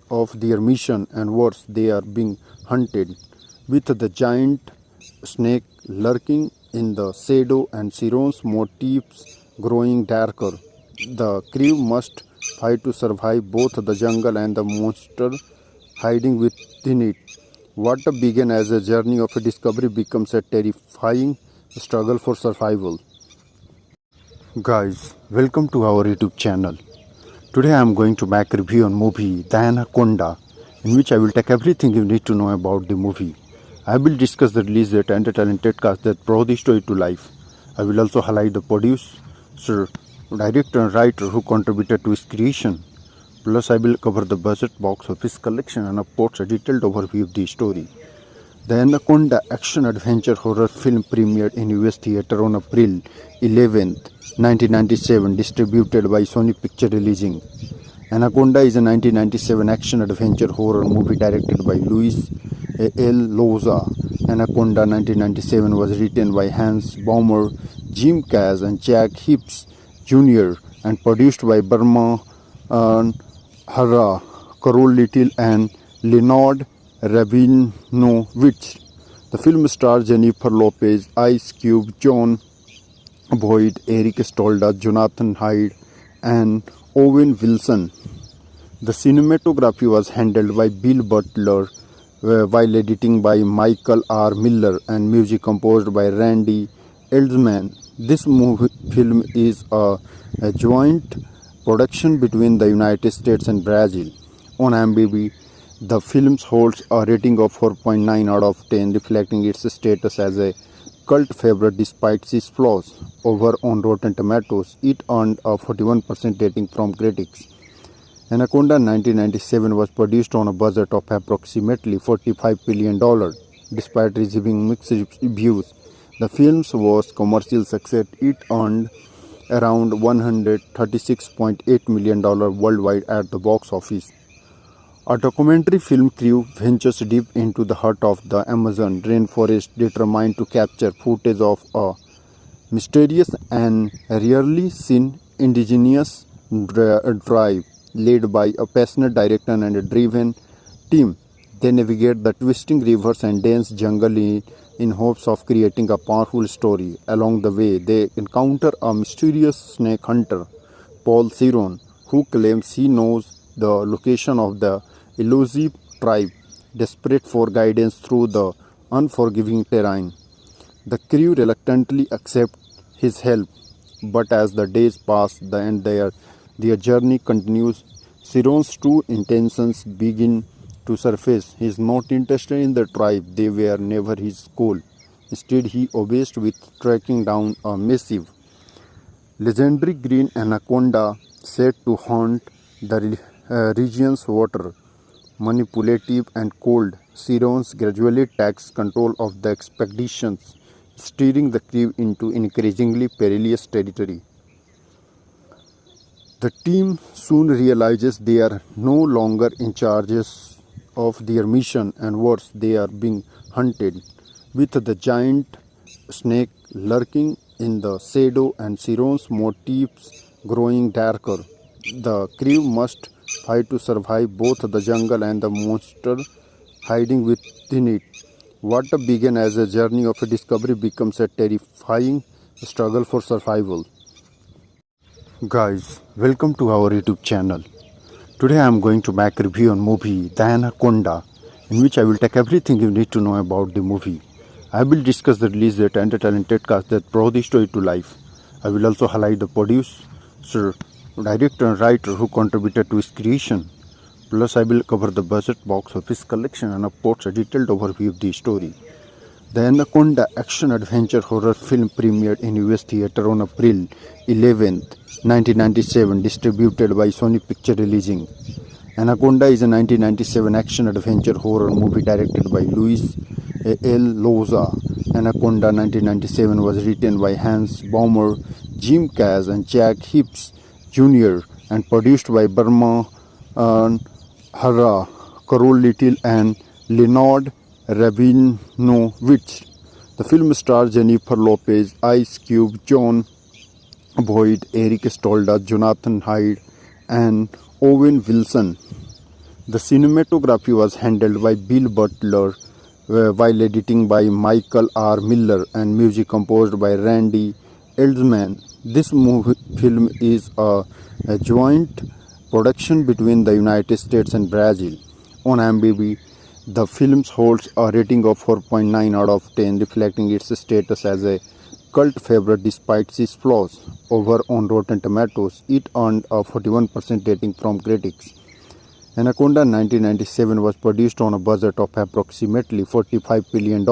of their mission, and worse, they are being hunted, with the giant snake lurking in the shadow and Ciron's motives growing darker. The crew must fight to survive both the jungle and the monster hiding within it. What began as a journey of discovery becomes a terrifying struggle for survival. Guys, welcome to our YouTube channel. Today I am going to make a review on movie The Anaconda, in which I will take everything you need to know about the movie. I will discuss the release date and the talented cast that brought the story to life. I will also highlight the producer, director and writer who contributed to its creation. Plus I will cover the budget, box office collection, and of course a detailed overview of the story. The Anaconda action-adventure horror film premiered in US theater on April 11th, 1997, distributed by Sony Picture Releasing. Anaconda is a 1997 action-adventure horror movie directed by Luis L. Loza. Anaconda 1997 was written by Hans Baumer, Jim Cash, and Jack Hibbs Jr. and produced by Burma Hara, Carol Little, and Leonard Rabinovich. The film stars Jennifer Lopez, Ice Cube, John Boyd, Eric Stolda, Jonathan Hyde, and Owen Wilson. The cinematography was handled by Bill Butler, while editing by Michael R. Miller and music composed by Randy Eldman. This film is a joint production between the United States and Brazil. On IMDb, the film holds a rating of 4.9 out of 10, reflecting its status as a cult favorite despite its flaws. Over on Rotten Tomatoes, it earned a 41% rating from critics. Anaconda 1997 was produced on a budget of approximately $45 million. Despite receiving mixed reviews, the film was commercial success. It earned around $136.8 million worldwide at the box office. A documentary film crew ventures deep into the heart of the Amazon rainforest, determined to capture footage of a mysterious and rarely seen indigenous tribe. Led by a passionate director and a driven team, they navigate the twisting rivers and dense jungle in hopes of creating a powerful story. Along the way, they encounter a mysterious snake hunter, Paul Ciron, who claims he knows the location of the elusive tribe. Desperate for guidance through the unforgiving terrain, the crew reluctantly accept his help, but as the days pass and their journey continues, Ciron's true intentions begin to surface. He is not interested in the tribe, they were never his goal. Instead, he obsessed with tracking down a massive, legendary green anaconda said to haunt the region's water. Manipulative and cold, Sirens gradually takes control of the expeditions, steering the crew into increasingly perilous territory. The team soon realizes they are no longer in charge of their mission, and worse, they are being hunted, with the giant snake lurking in the shadow and Siron's motifs growing darker. The crew must fight to survive both the jungle and the monster hiding within it. What began as a journey of discovery becomes a terrifying struggle for survival. Guys, welcome to our YouTube channel. Today I am going to make a review on movie The Anaconda, in which I will take everything you need to know about the movie. I will discuss the release date and the talented cast that brought the story to life. I will also highlight the producer, director and writer who contributed to its creation. Plus I will cover the budget, box office collection and of course a detailed overview of the story. The Anaconda action-adventure horror film premiered in US theater on April 11th, 1997, distributed by Sony Picture Releasing. Anaconda is a 1997 action-adventure horror movie directed by Luis L. Loza. Anaconda 1997 was written by Hans Baumer, Jim Cash and Jack Hibbs Jr. and produced by Burma Hara, Carol Little and Leonard Rabinovich. The film stars Jennifer Lopez, Ice Cube, John Boyd, Eric Stolda, Jonathan Hyde, and Owen Wilson. The cinematography was handled by Bill Butler, while editing by Michael R. Miller, and music composed by Randy Eldman. This film is a joint production between the United States and Brazil. On IMDb, the film holds a rating of 4.9 out of 10, reflecting its status as a cult favorite despite its flaws. Over on Rotten Tomatoes, it earned a 41% rating from critics. Anaconda 1997 was produced on a budget of approximately $45 billion.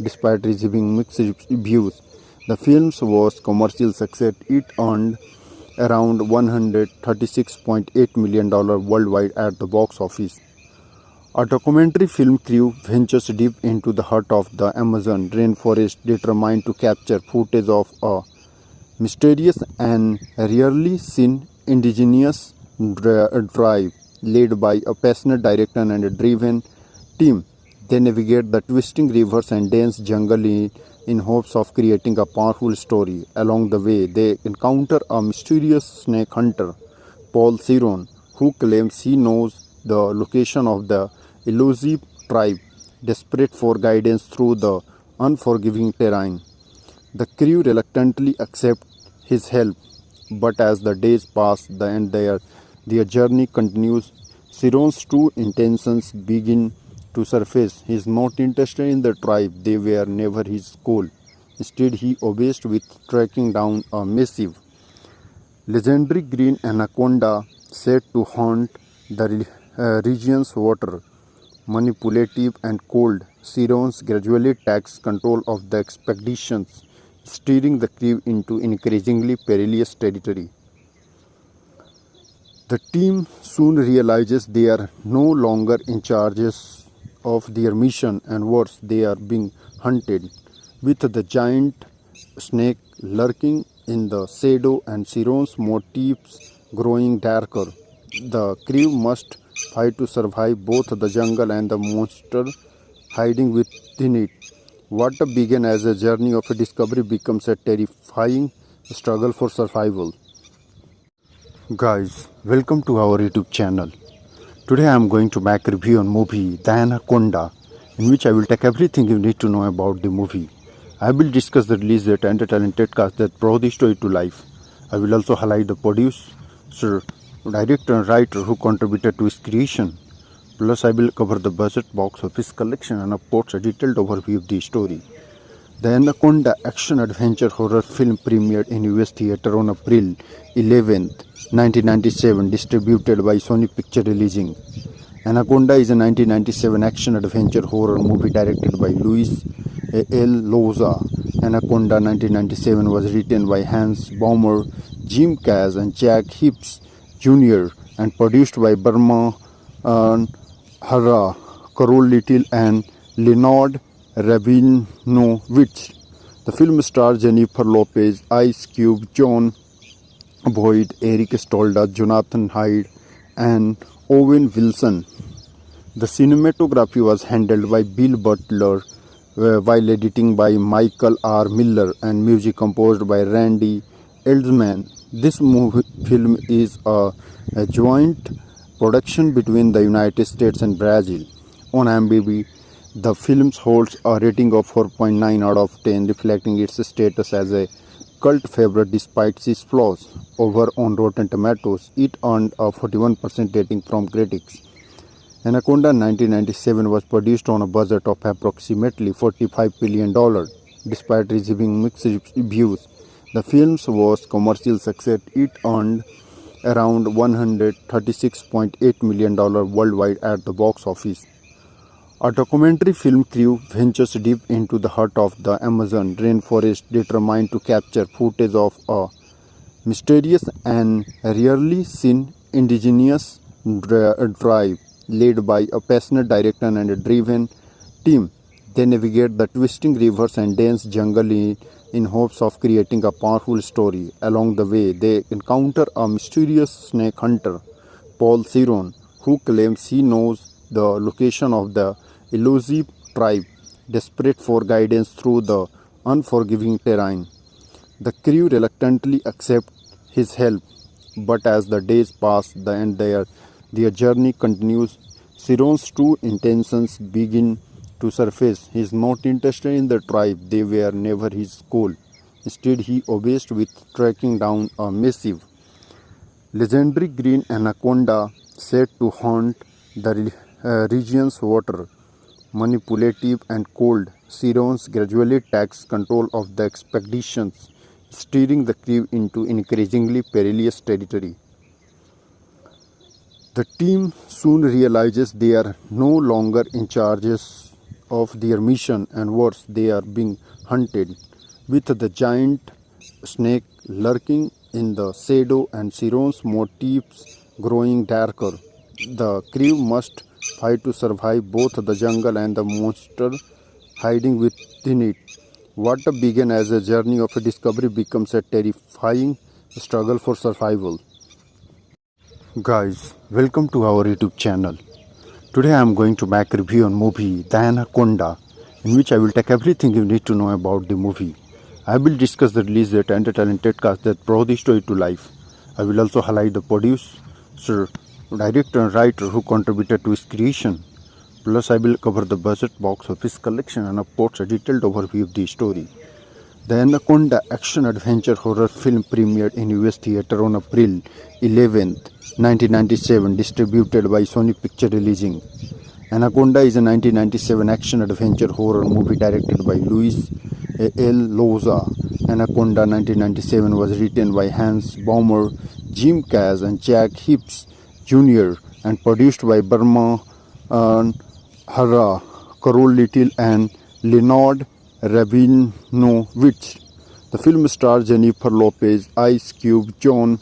Despite receiving mixed reviews, the film was commercial success. It earned around $136.8 million worldwide at the box office. A documentary film crew ventures deep into the heart of the Amazon rainforest, determined to capture footage of a mysterious and rarely seen indigenous tribe. Led by a passionate director and a driven team, they navigate the twisting rivers and dense jungle in hopes of creating a powerful story. Along the way, they encounter a mysterious snake hunter, Paul Siron, who claims he knows the location of the elusive tribe. Desperate for guidance through the unforgiving terrain, the crew reluctantly accept his help, but as the days pass and their journey continues, Siron's true intentions begin to surface. He is not interested in the tribe, they were never his goal. Instead, he obsessed with tracking down a massive, legendary green anaconda said to haunt the region's water. Manipulative and cold, Sirens gradually takes control of the expeditions, steering the crew into increasingly perilous territory. The team soon realizes they are no longer in charge of their mission, and worse, they are being hunted, with the giant snake lurking in the shadow and Siron's motifs growing darker. The crew must fight to survive both the jungle and the monster hiding within it. What began as a journey of discovery becomes a terrifying struggle for survival. Guys, welcome to our YouTube channel. Today I am going to make a review on movie The Anaconda, in which I will take everything you need to know about the movie. I will discuss the release date and the talented cast that brought the story to life. I will also highlight the producer, director and writer who contributed to its creation. Plus I will cover the budget, box office collection and of course a detailed overview of the story. The Anaconda action-adventure horror film premiered in US theater on April 11th, 1997, distributed by Sony Picture Releasing. Anaconda is a 1997 action-adventure horror movie directed by Luis L. Loza. Anaconda 1997 was written by Hans Baumer, Jim Kaz, and Jack Hibbs Jr. and produced by Burma Hara, Carol Little, and Leonard Rabinowitz. The film stars Jennifer Lopez, Ice Cube, John Boyd, Eric Stolda, Jonathan Hyde, and Owen Wilson. The cinematography was handled by Bill Butler, while editing by Michael R. Miller, and music composed by Randy Eldman. This film is a joint production between the United States and Brazil. On IMDb, the film holds a rating of 4.9 out of 10, reflecting its status as a cult favorite despite its flaws. Over on Rotten Tomatoes, it earned a 41% rating from critics. Anaconda 1997 was produced on a budget of approximately $45 million. Despite receiving mixed reviews, the film was commercial success. It earned around $136.8 million worldwide at the box office. A documentary film crew ventures deep into the heart of the Amazon rainforest, determined to capture footage of a mysterious and rarely seen indigenous tribe. Led by a passionate director and a driven team, they navigate the twisting rivers and dense jungle in hopes of creating a powerful story. Along the way, they encounter a mysterious snake hunter, Paul Ciron, who claims he knows the location of the elusive tribe. Desperate for guidance through the unforgiving terrain, the crew reluctantly accept his help, but as the days pass and their journey continues, Ciron's true intentions begin to surface. He is not interested in the tribe, they were never his goal. Instead, he obeys with tracking down a massive, legendary green anaconda said to haunt the region's water. Manipulative and cold, Ciron gradually takes control of the expeditions, steering the crew into increasingly perilous territory. The team soon realizes they are no longer in charge of their mission, and worse, they are being hunted, with the giant snake lurking in the shadow and Ciron's motifs growing darker. The crew must fight to survive both the jungle and the monster hiding within it. What began as a journey of discovery becomes a terrifying struggle for survival. Guys, welcome to our YouTube channel. Today I am going to make a review on movie The Anaconda, in which I will take everything you need to know about the movie. I will discuss the release date and the talented cast that brought the story to life. I will also highlight the producer, director and writer who contributed to its creation. Plus I will cover the budget, box office collection, and of course a detailed overview of the story. The Anaconda action-adventure horror film premiered in US theater on April 11th, 1997, distributed by Sony Picture Releasing. Anaconda is a 1997 action-adventure horror movie directed by Luis L. Loza. Anaconda 1997 was written by Hans Baumer, Jim Kaz, and Jack Hibbs Jr. and produced by Burma Hara, Carol Little, and Leonard Rabinowitz. The film stars Jennifer Lopez, Ice Cube, John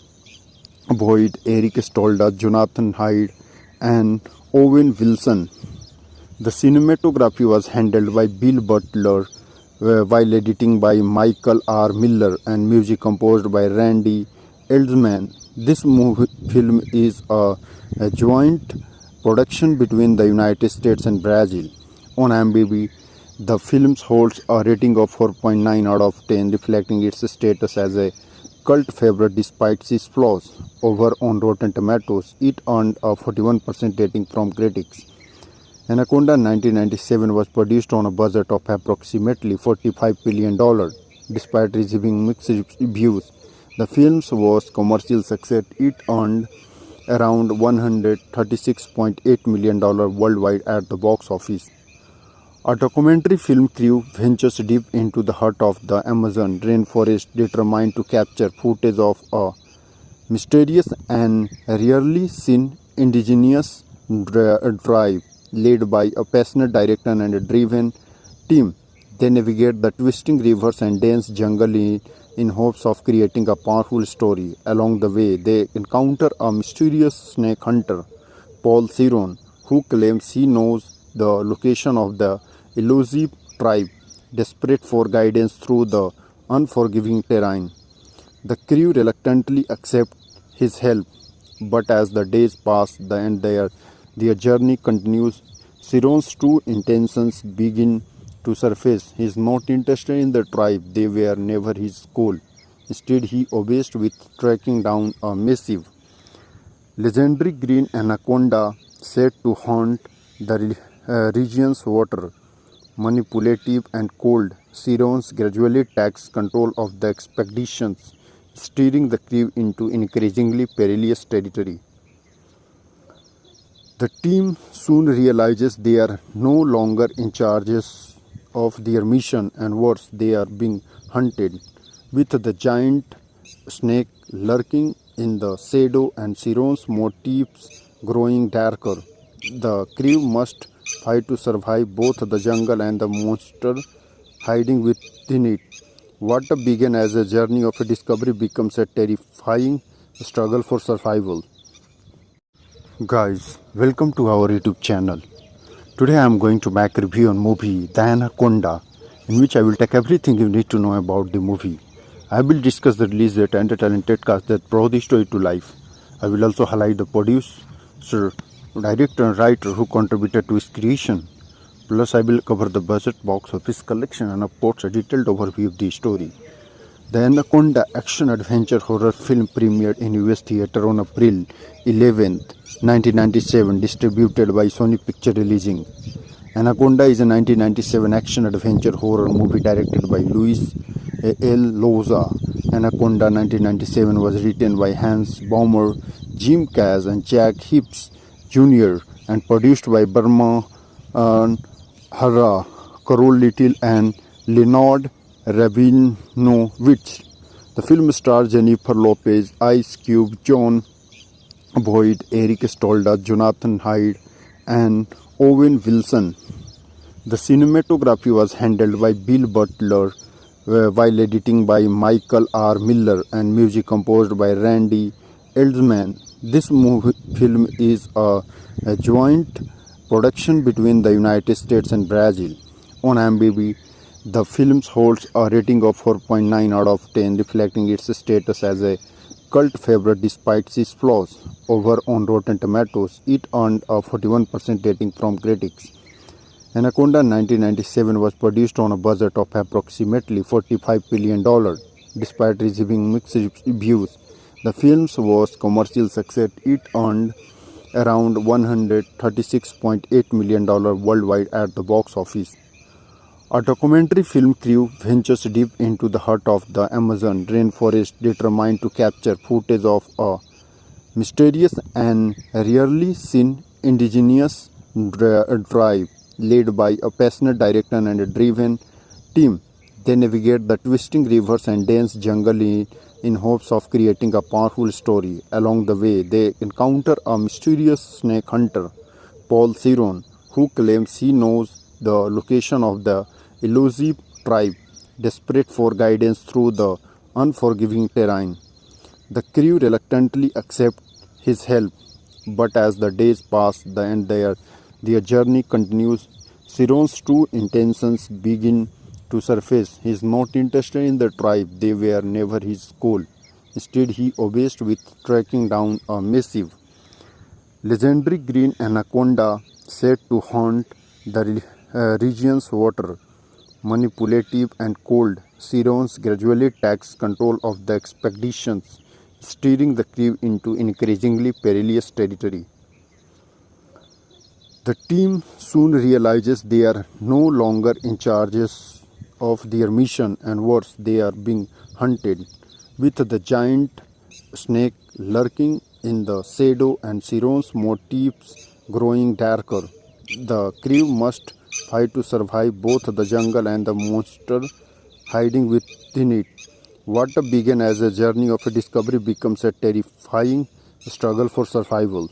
Boyd, Eric Stolda, Jonathan Hyde, and Owen Wilson. The cinematography was handled by Bill Butler, while editing by Michael R. Miller, and music composed by Randy Eldman. This film is a joint production between the United States and Brazil. On IMDb, the film holds a rating of 4.9 out of 10, reflecting its status as a cult favorite despite its flaws. Over on Rotten Tomatoes, it earned a 41% rating from critics. Anaconda 1997 was produced on a budget of approximately $45 million. Despite receiving mixed reviews, the film was commercial success. It earned around $136.8 million worldwide at the box office. A documentary film crew ventures deep into the heart of the Amazon rainforest, determined to capture footage of a mysterious and rarely seen indigenous drive, led by a passionate director and a driven team. They navigate the twisting rivers and dense jungle in hopes of creating a powerful story. Along the way, they encounter a mysterious snake hunter, Paul Ciron, who claims he knows the location of the elusive tribe, desperate for guidance through the unforgiving terrain. The crew reluctantly accept his help, but as the days pass and their journey continues, Ciron's true intentions begin to surface. He is not interested in the tribe, they were never his goal. Instead, he obsessed with tracking down a massive, legendary green anaconda said to haunt the region's water. Manipulative and cold, Ciron gradually takes control of the expeditions, steering the crew into increasingly perilous territory. The team soon realizes they are no longer in charge of their mission, and worse, they are being hunted, with the giant snake lurking in the shadow and Ciron's motifs growing darker. The crew must fight to survive both the jungle and the monster hiding within it. What began as a journey of discovery becomes a terrifying struggle for survival. Guys, welcome to our YouTube channel. Today I am going to make a review on movie The Anaconda, in which I will take everything you need to know about the movie. I will discuss the release date and the talented cast that brought the story to life. I will also highlight the producer, director and writer who contributed to its creation. Plus I will cover the budget, box office collection, and of course a detailed overview of the story. The Anaconda action-adventure horror film premiered in US theater on April 11th, 1997, distributed by Sony Picture Releasing. Anaconda is a 1997 action-adventure horror movie directed by Luis L. Loza. Anaconda 1997 was written by Hans Baumer, Jim Cash, and Jack Hibbs Jr. and produced by Burma Hara, Carol Little, and Leonard Rabinovich. The film stars Jennifer Lopez, Ice Cube, John Boyd, Eric Stolda, Jonathan Hyde, and Owen Wilson. The cinematography was handled by Bill Butler, while editing by Michael R. Miller, and music composed by Randy Eldman. This film is a joint production between the United States and Brazil. On IMDb, the film holds a rating of 4.9 out of 10, reflecting its status as a cult favorite despite its flaws. Over on Rotten Tomatoes, it earned a 41% rating from critics. Anaconda 1997 was produced on a budget of approximately $45 million. Despite receiving mixed reviews, the film was a commercial success. It earned around $136.8 million worldwide at the box office. A documentary film crew ventures deep into the heart of the Amazon rainforest, determined to capture footage of a mysterious and rarely seen indigenous tribe, led by a passionate director and a driven team. They navigate the twisting rivers and dense jungle in hopes of creating a powerful story. Along the way, they encounter a mysterious snake hunter, Paul Ciron, who claims he knows the location of the elusive tribe, desperate for guidance through the unforgiving terrain. The crew reluctantly accept his help, but as the days pass and their journey continues, Ciron's true intentions begin to surface. He is not interested in the tribe, they were never his goal. Instead, he obsessed with tracking down a massive, legendary green anaconda said to haunt the region's water. Manipulative and cold, Ciron gradually takes control of the expeditions, steering the crew into increasingly perilous territory. The team soon realizes they are no longer in charge of their mission, and worse, they are being hunted, with the giant snake lurking in the shadow and Ciron's motifs growing darker. The crew must fight to survive both the jungle and the monster hiding within it. What began as a journey of discovery becomes a terrifying struggle for survival.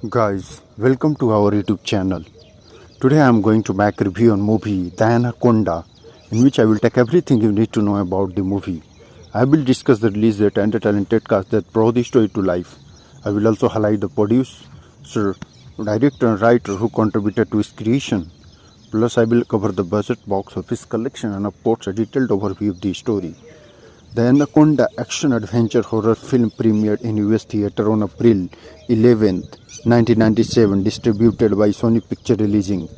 Guys, welcome to our YouTube channel. Today I am going to make a review on movie The Anaconda, in which I will take everything you need to know about the movie. I will discuss the release date and the talented cast that brought the story to life. I will also highlight the producer, director and writer who contributed to its creation. Plus I will cover the budget, box office collection and of course a detailed overview of the story. The Anaconda action-adventure horror film premiered in US theater on April 11th, 1997, distributed by Sony Picture Releasing.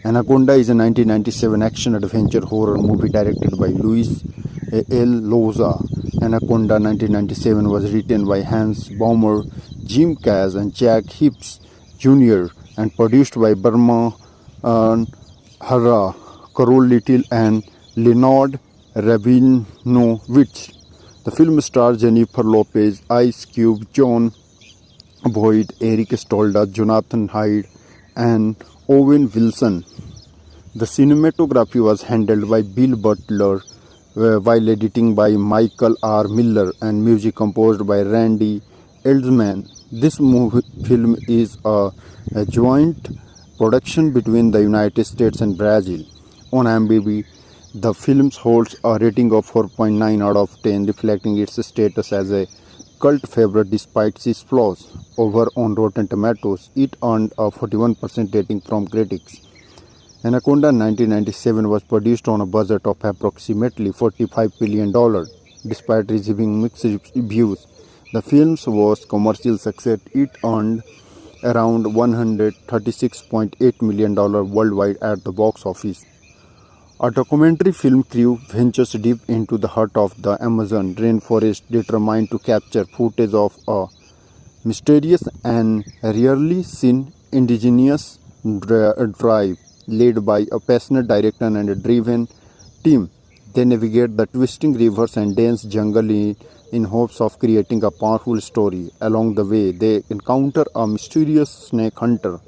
Anaconda is a 1997 action-adventure horror movie directed by Luis L. Loza. Anaconda 1997 was written by Hans Baumer, Jim Kaz and Jack Hibbs Jr. and produced by Burma Hara, Carol Little and Leonard Rabinovich. The film stars Jennifer Lopez, Ice Cube, John Boyd, Eric Stolda, Jonathan Hyde, and Owen Wilson. The cinematography was handled by Bill Butler, while editing by Michael R. Miller and music composed by Randy Eldman. This film is a joint production between the United States and Brazil. On IMDb, the film holds a rating of 4.9 out of 10, reflecting its status as a cult favorite despite its flaws. Over on Rotten Tomatoes, it earned a 41% rating from critics. Anaconda 1997 was produced on a budget of approximately $45 million. Despite receiving mixed reviews, the film was a commercial success. It earned around $136.8 million worldwide at the box office. A documentary film crew ventures deep into the heart of the Amazon rainforest, determined to capture footage of a mysterious and rarely seen indigenous tribe. Led by a passionate director and a driven team, they navigate the twisting rivers and dense jungle in hopes of creating a powerful story. Along the way, they encounter a mysterious snake hunter,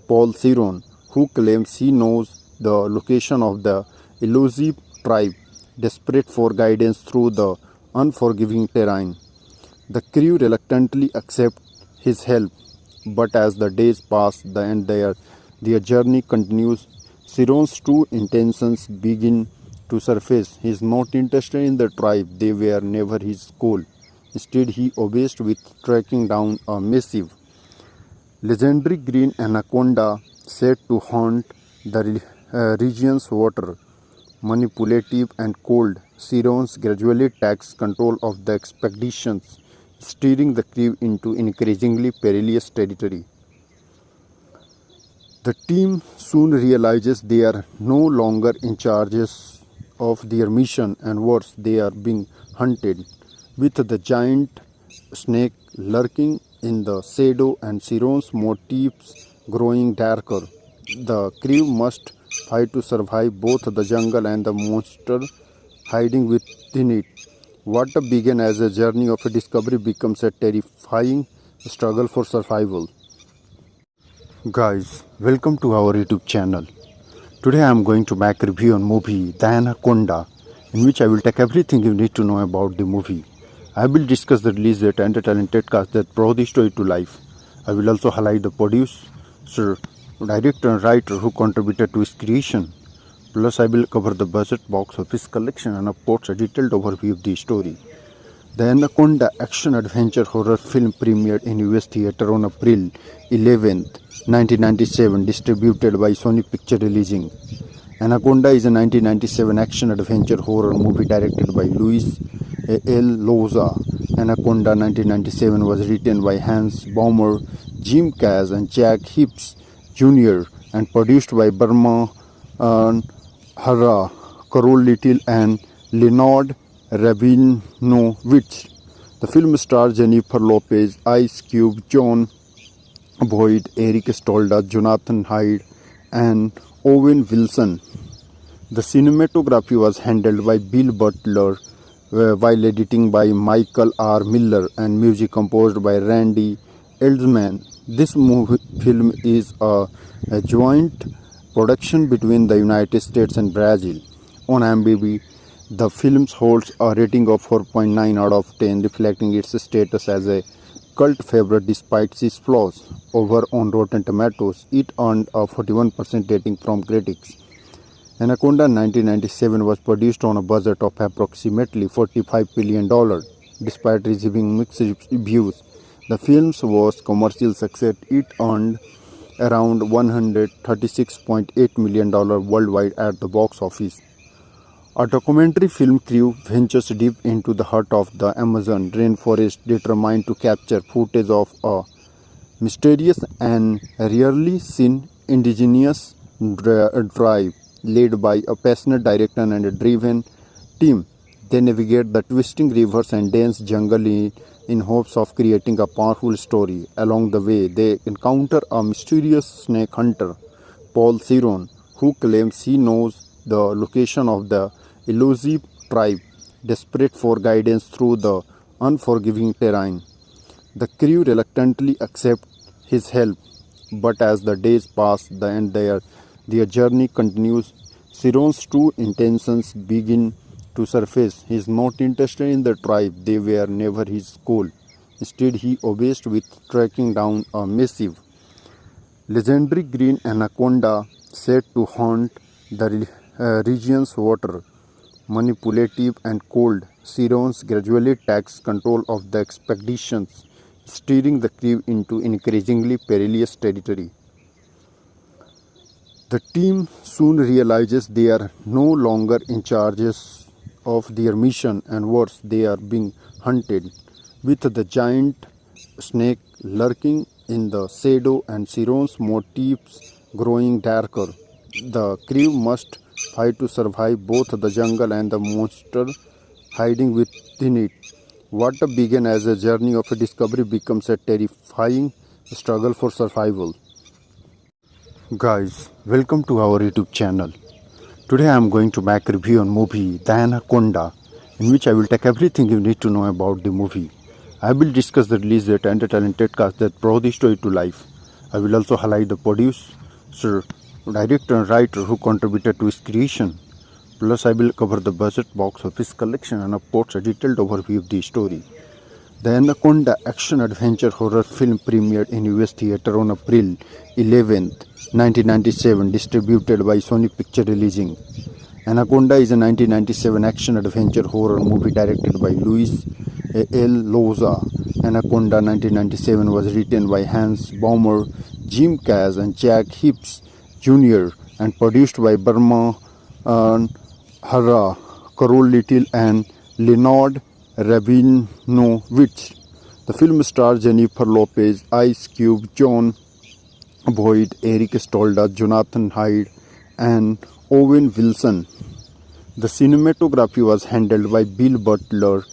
Paul Ciron, who claims he knows the location of the elusive tribe. Desperate for guidance through the unforgiving terrain, the crew reluctantly accept his help, but as the days pass and their journey continues, Ciron's true intentions begin to surface. He is not interested in the tribe, they were never his goal. Instead, he obeys with tracking down a massive, legendary green anaconda said to haunt the region's water. Manipulative and cold, Ciron gradually takes control of the expeditions, steering the crew into increasingly perilous territory. The team soon realizes they are no longer in charge of their mission, and worse, they are being hunted, with the giant snake lurking in the shadow and Ciron's motifs growing darker. The crew must fight to survive both the jungle and the monster hiding within it. What began as a journey of discovery becomes a terrifying struggle for survival. Guys, welcome to our YouTube channel. Today I am going to make a review on movie The Anaconda, in which I will take everything you need to know about the movie. I will discuss the release date and the talented cast that brought the story to life. I will also highlight the producer, director and writer who contributed to its creation. Plus I will cover the budget, box office collection and of course a detailed overview of the story. The Anaconda action-adventure horror film premiered in US theater on April 11th, 1997, distributed by Sony Picture Releasing. Anaconda is a 1997 action-adventure horror movie directed by Luis L. Loza. Anaconda 1997 was written by Hans Baumer, Jim Kaz and Jack Hibbs Jr. and produced by Burma Hara, Carol Little and Leonard Rabinovich. The film stars Jennifer Lopez, Ice Cube, John Boyd, Eric Stolda, Jonathan Hyde, and Owen Wilson. The cinematography was handled by Bill Butler, while editing by Michael R. Miller and music composed by Randy Eldman. This film is a joint production between the United States and Brazil. On IMDb, the film holds a rating of 4.9 out of 10, reflecting its status as a cult favorite despite its flaws. Over on Rotten Tomatoes, it earned a 41% rating from critics. Anaconda 1997 was produced on a budget of approximately $45 billion. Despite receiving mixed reviews, the film was commercial success. It earned around $136.8 million worldwide at the box office. A documentary film crew ventures deep into the heart of the Amazon rainforest, determined to capture footage of a mysterious and rarely seen indigenous tribe. Led by a passionate director and a driven team, they navigate the twisting rivers and dense jungle in hopes of creating a powerful story. Along the way, they encounter a mysterious snake hunter, Paul Ciron, who claims he knows the location of the elusive tribe. Desperate for guidance through the unforgiving terrain, the crew reluctantly accept his help, but as the days pass and their journey continues, Ciron's true intentions begin to surface. He is not interested in the tribe, they were never his goal. Instead, he obsessed with tracking down a massive, legendary green anaconda said to haunt the region's water. Manipulative and cold, Ciron gradually takes control of the expeditions, steering the crew into increasingly perilous territory. The team soon realizes they are no longer in charge of their mission, and worse, they are being hunted, with the giant snake lurking in the shadow and Ciron's motifs growing darker. The crew must fight to survive both the jungle and the monster hiding within it. What began as a journey of discovery becomes a terrifying struggle for survival. Guys, welcome to our YouTube channel. Today I am going to make a review on movie The Anaconda, in which I will take everything you need to know about the movie. I will discuss the release date and the talented cast that brought the story to life. I will also highlight the producer, director and writer who contributed to its creation. Plus I will cover the budget, box office collection, and of course a detailed overview of the story. The Anaconda action-adventure horror film premiered in US theater on April 11, 1997, distributed by Sony Picture Releasing. Anaconda is a 1997 action-adventure horror movie directed by Luis L. Loza. Anaconda 1997 was written by Hans Baumer, Jim Cash, and Jack Hibbs Jr. and produced by Burma Hara, Carol Little, and Leonard Rabinovich. The film stars Jennifer Lopez, Ice Cube, John Boyd, Eric Stolda, Jonathan Hyde, and Owen Wilson. The cinematography was handled by Bill Butler,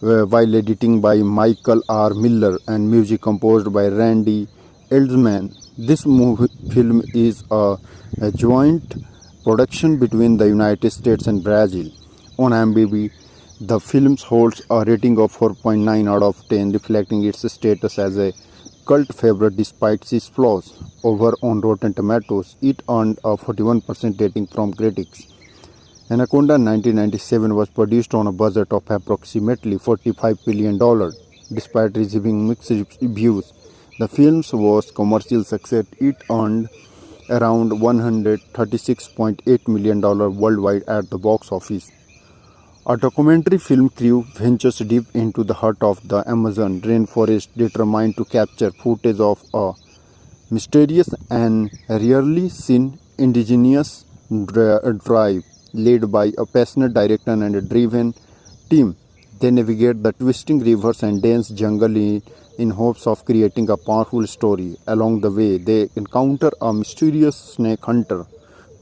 while editing by Michael R. Miller, and music composed by Randy Eldman. This film is a joint production between the United States and Brazil. On IMDb, the film holds a rating of 4.9 out of 10, reflecting its status as a cult favorite despite its flaws. Over on Rotten Tomatoes, it earned a 41% rating from critics. Anaconda 1997 was produced on a budget of approximately $45 billion. Despite receiving mixed reviews, the film was commercial success. It earned around $136.8 million worldwide at the box office. A documentary film crew ventures deep into the heart of the Amazon rainforest, determined to capture footage of a mysterious and rarely seen indigenous tribe. Led by a passionate director and a driven team, they navigate the twisting rivers and dense jungle in hopes of creating a powerful story. Along the way, they encounter a mysterious snake hunter,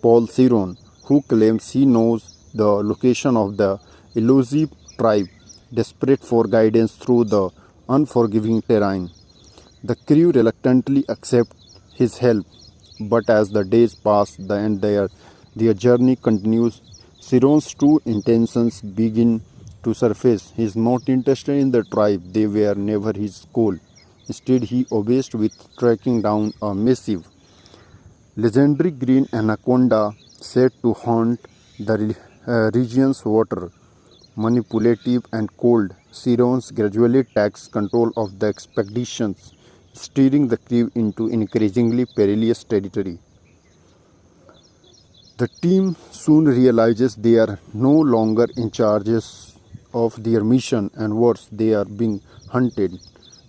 Paul Ciron, who claims he knows the location of the elusive tribe. Desperate for guidance through the unforgiving terrain, the crew reluctantly accept his help, but as the days pass and their journey continues, Ciron's true intentions begin to surface. He is not interested in the tribe, they were never his goal. Instead, he obsessed with tracking down a massive, legendary green anaconda said to haunt the region's water. Manipulative and cold, Sirons gradually takes control of the expeditions, steering the crew into increasingly perilous territory. The team soon realizes they are no longer in charge of their mission, and worse, they are being hunted,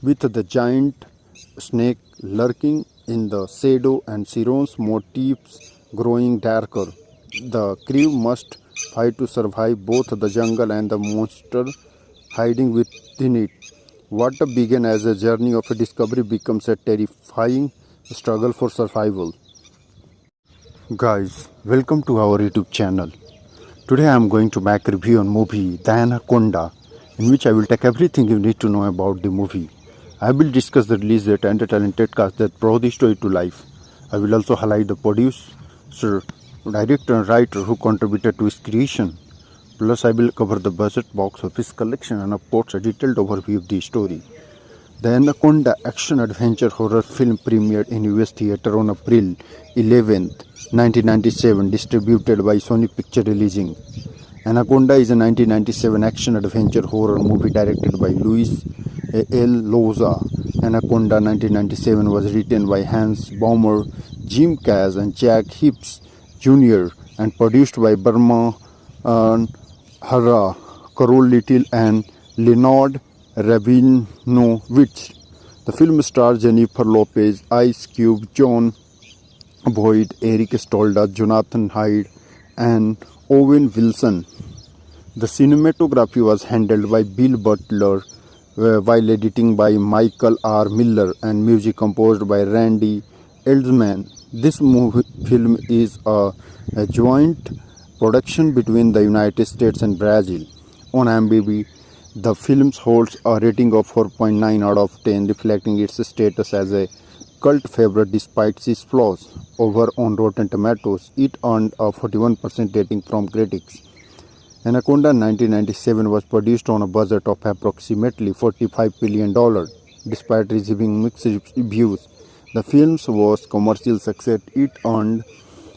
with the giant snake lurking in the shadow and Siron's motifs growing darker. The crew must fight to survive both the jungle and the monster hiding within it. What began as a journey of discovery becomes a terrifying struggle for survival. Guys, welcome to our YouTube channel. Today I am going to make a review on movie The Anaconda, in which I will take everything you need to know about the movie. I will discuss the release date and the talented cast that brought the story to life. I will also highlight the producer, director and writer who contributed to its creation. Plus I will cover the budget, box office collection, and of course a detailed overview of the story. The Anaconda action-adventure horror film premiered in US theater on April 11th, 1997, distributed by Sony Picture Releasing. Anaconda is a 1997 action-adventure horror movie directed by Luis L. Loza. Anaconda 1997 was written by Hans Baumer, Jim Cash, and Jack Hibbs Jr. and produced by Burma Hara, Carol Little, and Leonard Rabinovich. The film stars Jennifer Lopez, Ice Cube, John Boyd, Eric Stolda, Jonathan Hyde, and Owen Wilson. The cinematography was handled by Bill Butler, while editing by Michael R. Miller, and music composed by Randy Eldman. This film is a joint production between the United States and Brazil. On IMDb, the film holds a rating of 4.9 out of 10, reflecting its status as a cult favorite despite its flaws. Over on Rotten Tomatoes, it earned a 41% rating from critics. Anaconda 1997 was produced on a budget of approximately $45 million. Despite receiving mixed reviews, the film was commercial success. It earned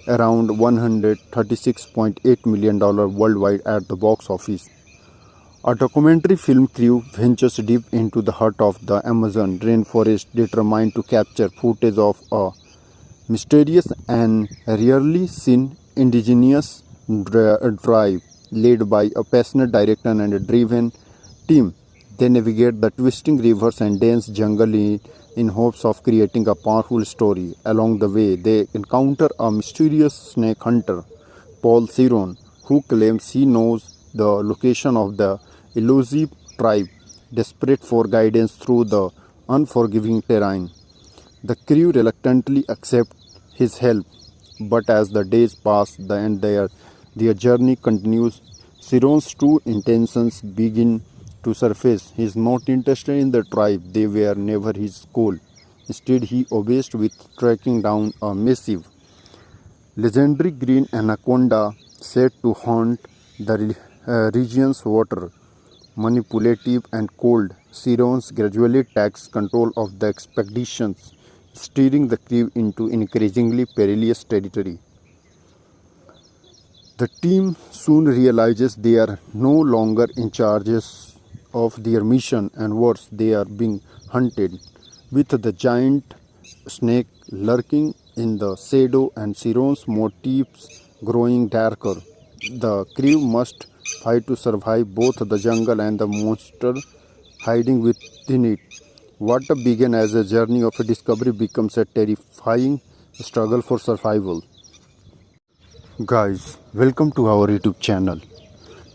around $136.8 million worldwide at the box office. A documentary film crew ventures deep into the heart of the Amazon rainforest, determined to capture footage of a mysterious and rarely seen indigenous tribe. Led by a passionate director and a driven team, they navigate the twisting rivers and dense jungle in hopes of creating a powerful story. Along the way, they encounter a mysterious snake hunter, Paul Siron, who claims he knows the location of the elusive tribe. Desperate for guidance through the unforgiving terrain, the crew reluctantly accept his help, but as the days pass and their journey continues, Siron's true intentions begin to surface. He is not interested in the tribe, they were never his goal. Instead, he obsessed with tracking down a massive, legendary green anaconda said to haunt the region's water. Manipulative and cold, Siron gradually takes control of the expeditions, steering the crew into increasingly perilous territory. The team soon realizes they are no longer in charge of their mission, and worse, they are being hunted, with the giant snake lurking in the shadow and Siron's motifs growing darker. The crew must fight to survive both the jungle and the monster hiding within it. What began as a journey of discovery becomes a terrifying struggle for survival. Guys, welcome to our YouTube channel.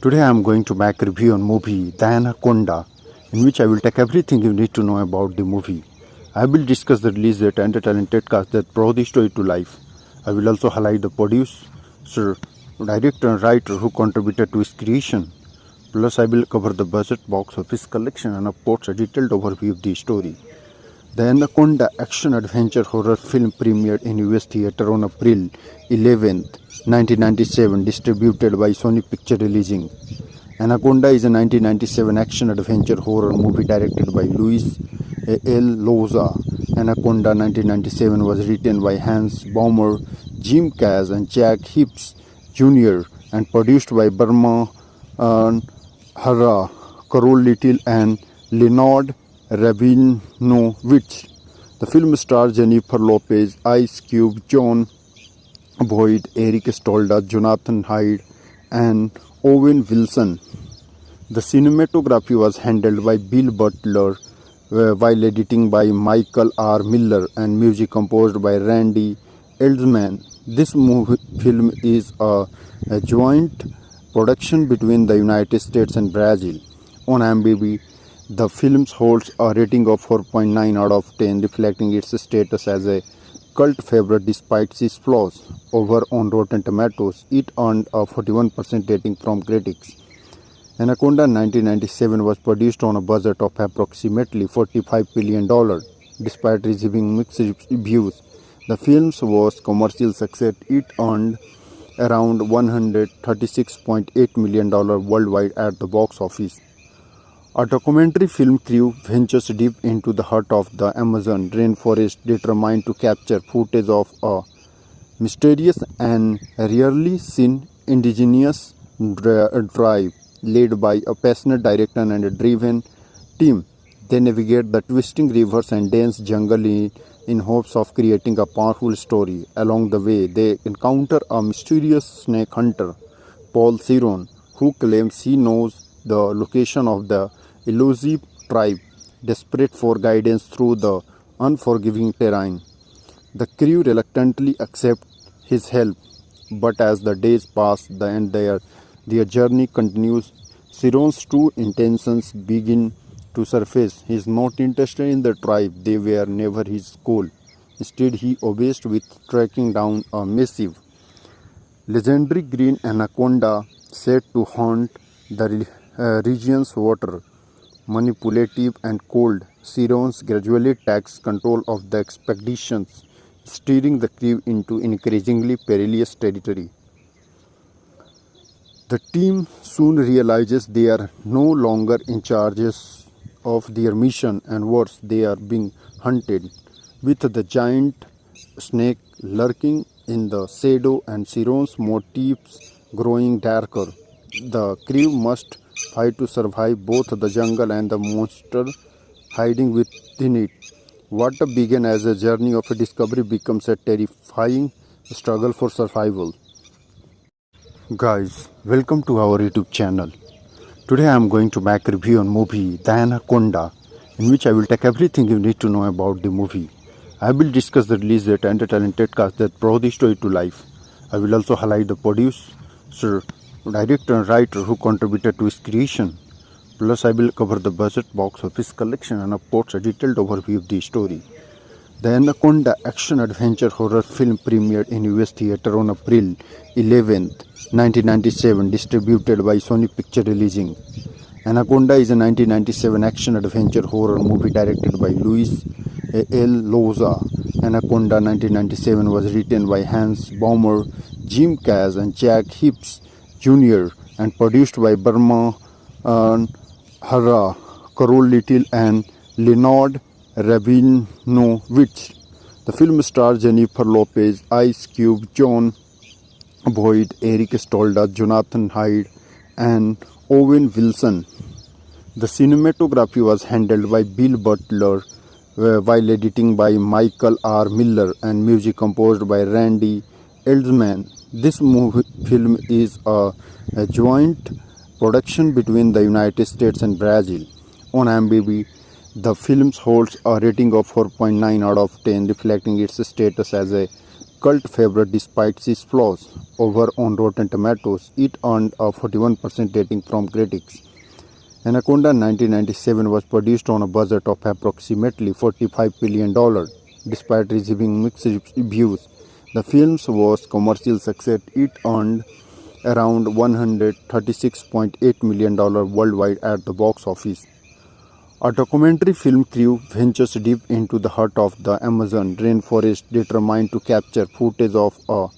Today I am going to make a review on movie The Anaconda, in which I will take everything you need to know about the movie. I will discuss the release date and the talented cast that brought the story to life. I will also highlight the producer, director and writer who contributed to its creation. Plus I will cover the budget, box office collection, and of course a detailed overview of the story. The Anaconda action-adventure horror film premiered in US theater on April 11th, 1997, distributed by Sony Picture Releasing. Anaconda is a 1997 action-adventure horror movie directed by Luis L. Loza. Anaconda 1997 was written by Hans Baumer, Jim Cash, and Jack Hibbs Jr. and produced by Burma Hara, Carol Little, and Leonard Rabinovich. The film stars Jennifer Lopez, Ice Cube, John Boyd, Eric Stolda, Jonathan Hyde, and Owen Wilson. The cinematography was handled by Bill Butler, while editing by Michael R. Miller, and music composed by Randy Eldman. This film is a joint production between the United States and Brazil. On IMDb, the film holds a rating of 4.9 out of 10, reflecting its status as a cult favorite despite its flaws. Over on Rotten Tomatoes, it earned a 41% rating from critics. Anaconda 1997 was produced on a budget of approximately $45 million. Despite receiving mixed reviews, the film was commercial success. It earned around $136.8 million worldwide at the box office. A documentary film crew ventures deep into the heart of the Amazon rainforest, determined to capture footage of a mysterious and rarely seen indigenous tribe. Led by a passionate director and a driven team, they navigate the twisting rivers and dense jungle in hopes of creating a powerful story. Along the way, they encounter a mysterious snake hunter, Paul Ciron, who claims he knows the location of the elusive tribe. Desperate for guidance through the unforgiving terrain, the crew reluctantly accept his help, but as the days pass and their journey continues, Ciron's true intentions begin to surface. He is not interested in the tribe, they were never his goal. Instead, he obsessed with tracking down a massive, legendary green anaconda said to haunt the region's water. Manipulative and cold, Ciron gradually takes control of the expeditions, steering the crew into increasingly perilous territory. The team soon realizes they are no longer in charge of their mission, and worse, they are being hunted, with the giant snake lurking in the shadow and Ciron's motives growing darker. The crew must fight to survive both the jungle and the monster hiding within it. What began as a journey of discovery becomes a terrifying struggle for survival. Guys, welcome to our YouTube channel. Today I am going to make a review on movie The Anaconda, in which I will take everything you need to know about the movie. I will discuss the release date and the talented cast that brought the story to life. I will also highlight the producer, director and writer who contributed to its creation. Plus I will cover the budget, box office collection, and of course a detailed overview of the story. The Anaconda action-adventure horror film premiered in US theater on April 11, 1997, distributed by Sony Picture Releasing. Anaconda is a 1997 action-adventure horror movie directed by Luis L. Loza. Anaconda 1997 was written by Hans Baumer, Jim Kaz, and Jack Hibbs Jr. and produced by Burma Hara, Carol Little, and Leonard Rabinovich. The film stars Jennifer Lopez, Ice Cube, John Boyd, Eric Stolda, Jonathan Hyde, and Owen Wilson. The cinematography was handled by Bill Butler, while editing by Michael R. Miller, and music composed by Randy Eldman. This film is a joint production between the United States and Brazil. On IMDb, the film holds a rating of 4.9 out of 10, reflecting its status as a cult favorite despite its flaws. Over on Rotten Tomatoes, it earned a 41% rating from critics. Anaconda 1997 was produced on a budget of approximately $45 million. Despite receiving mixed reviews, the film was commercial success. It earned around $136.8 million worldwide at the box office. A documentary film crew ventures deep into the heart of the Amazon rainforest, determined to capture footage of a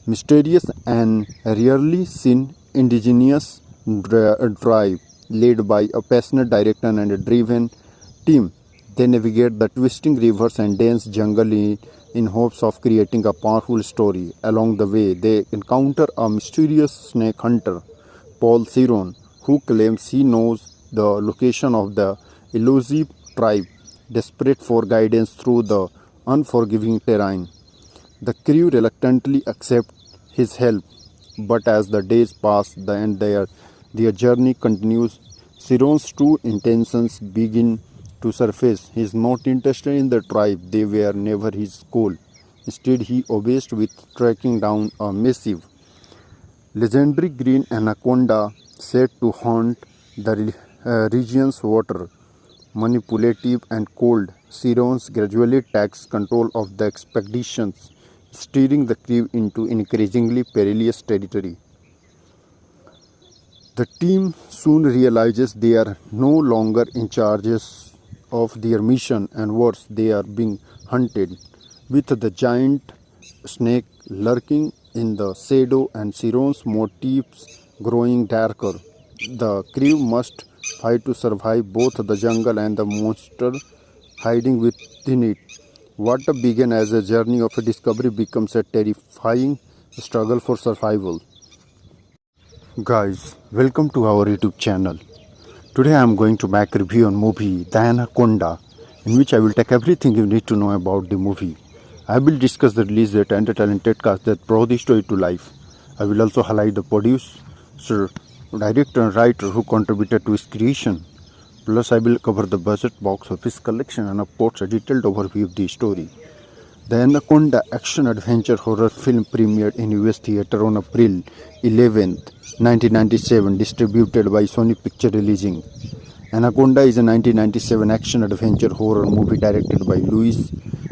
mysterious and rarely seen indigenous tribe. Led by a passionate director and a driven team, they navigate the twisting rivers and dense jungle in hopes of creating a powerful story. Along the way, they encounter a mysterious snake hunter, Paul Ciron, who claims he knows the location of the elusive tribe, desperate for guidance through the unforgiving terrain. The crew reluctantly accept his help, but as the days pass and their journey continues, Siron's true intentions begin to surface. He is not interested in the tribe, they were never his goal. Instead, he obeys with tracking down a massive, legendary green anaconda said to haunt the region's water. Manipulative and cold, Sirons gradually takes control of the expeditions, steering the crew into increasingly perilous territory. The team soon realizes they are no longer in charge of their mission, and worse, they are being hunted, with the giant snake lurking in the shadow and Siron's motifs growing darker. The crew must fight to survive both the jungle and the monster hiding within it. What began as a journey of discovery becomes a terrifying struggle for survival. Guys, welcome to our YouTube channel. Today I am going to make a review on movie The Anaconda, in which I will take everything you need to know about the movie. I will discuss the release date and the talented cast that brought the story to life. I will also highlight the producer, director and writer who contributed to its creation. Plus I will cover the budget, box office collection, and of course a detailed overview of the story. The Anaconda action-adventure horror film premiered in US theater on April 11, 1997, distributed by Sony Picture Releasing. Anaconda is a 1997 action-adventure horror movie directed by Luis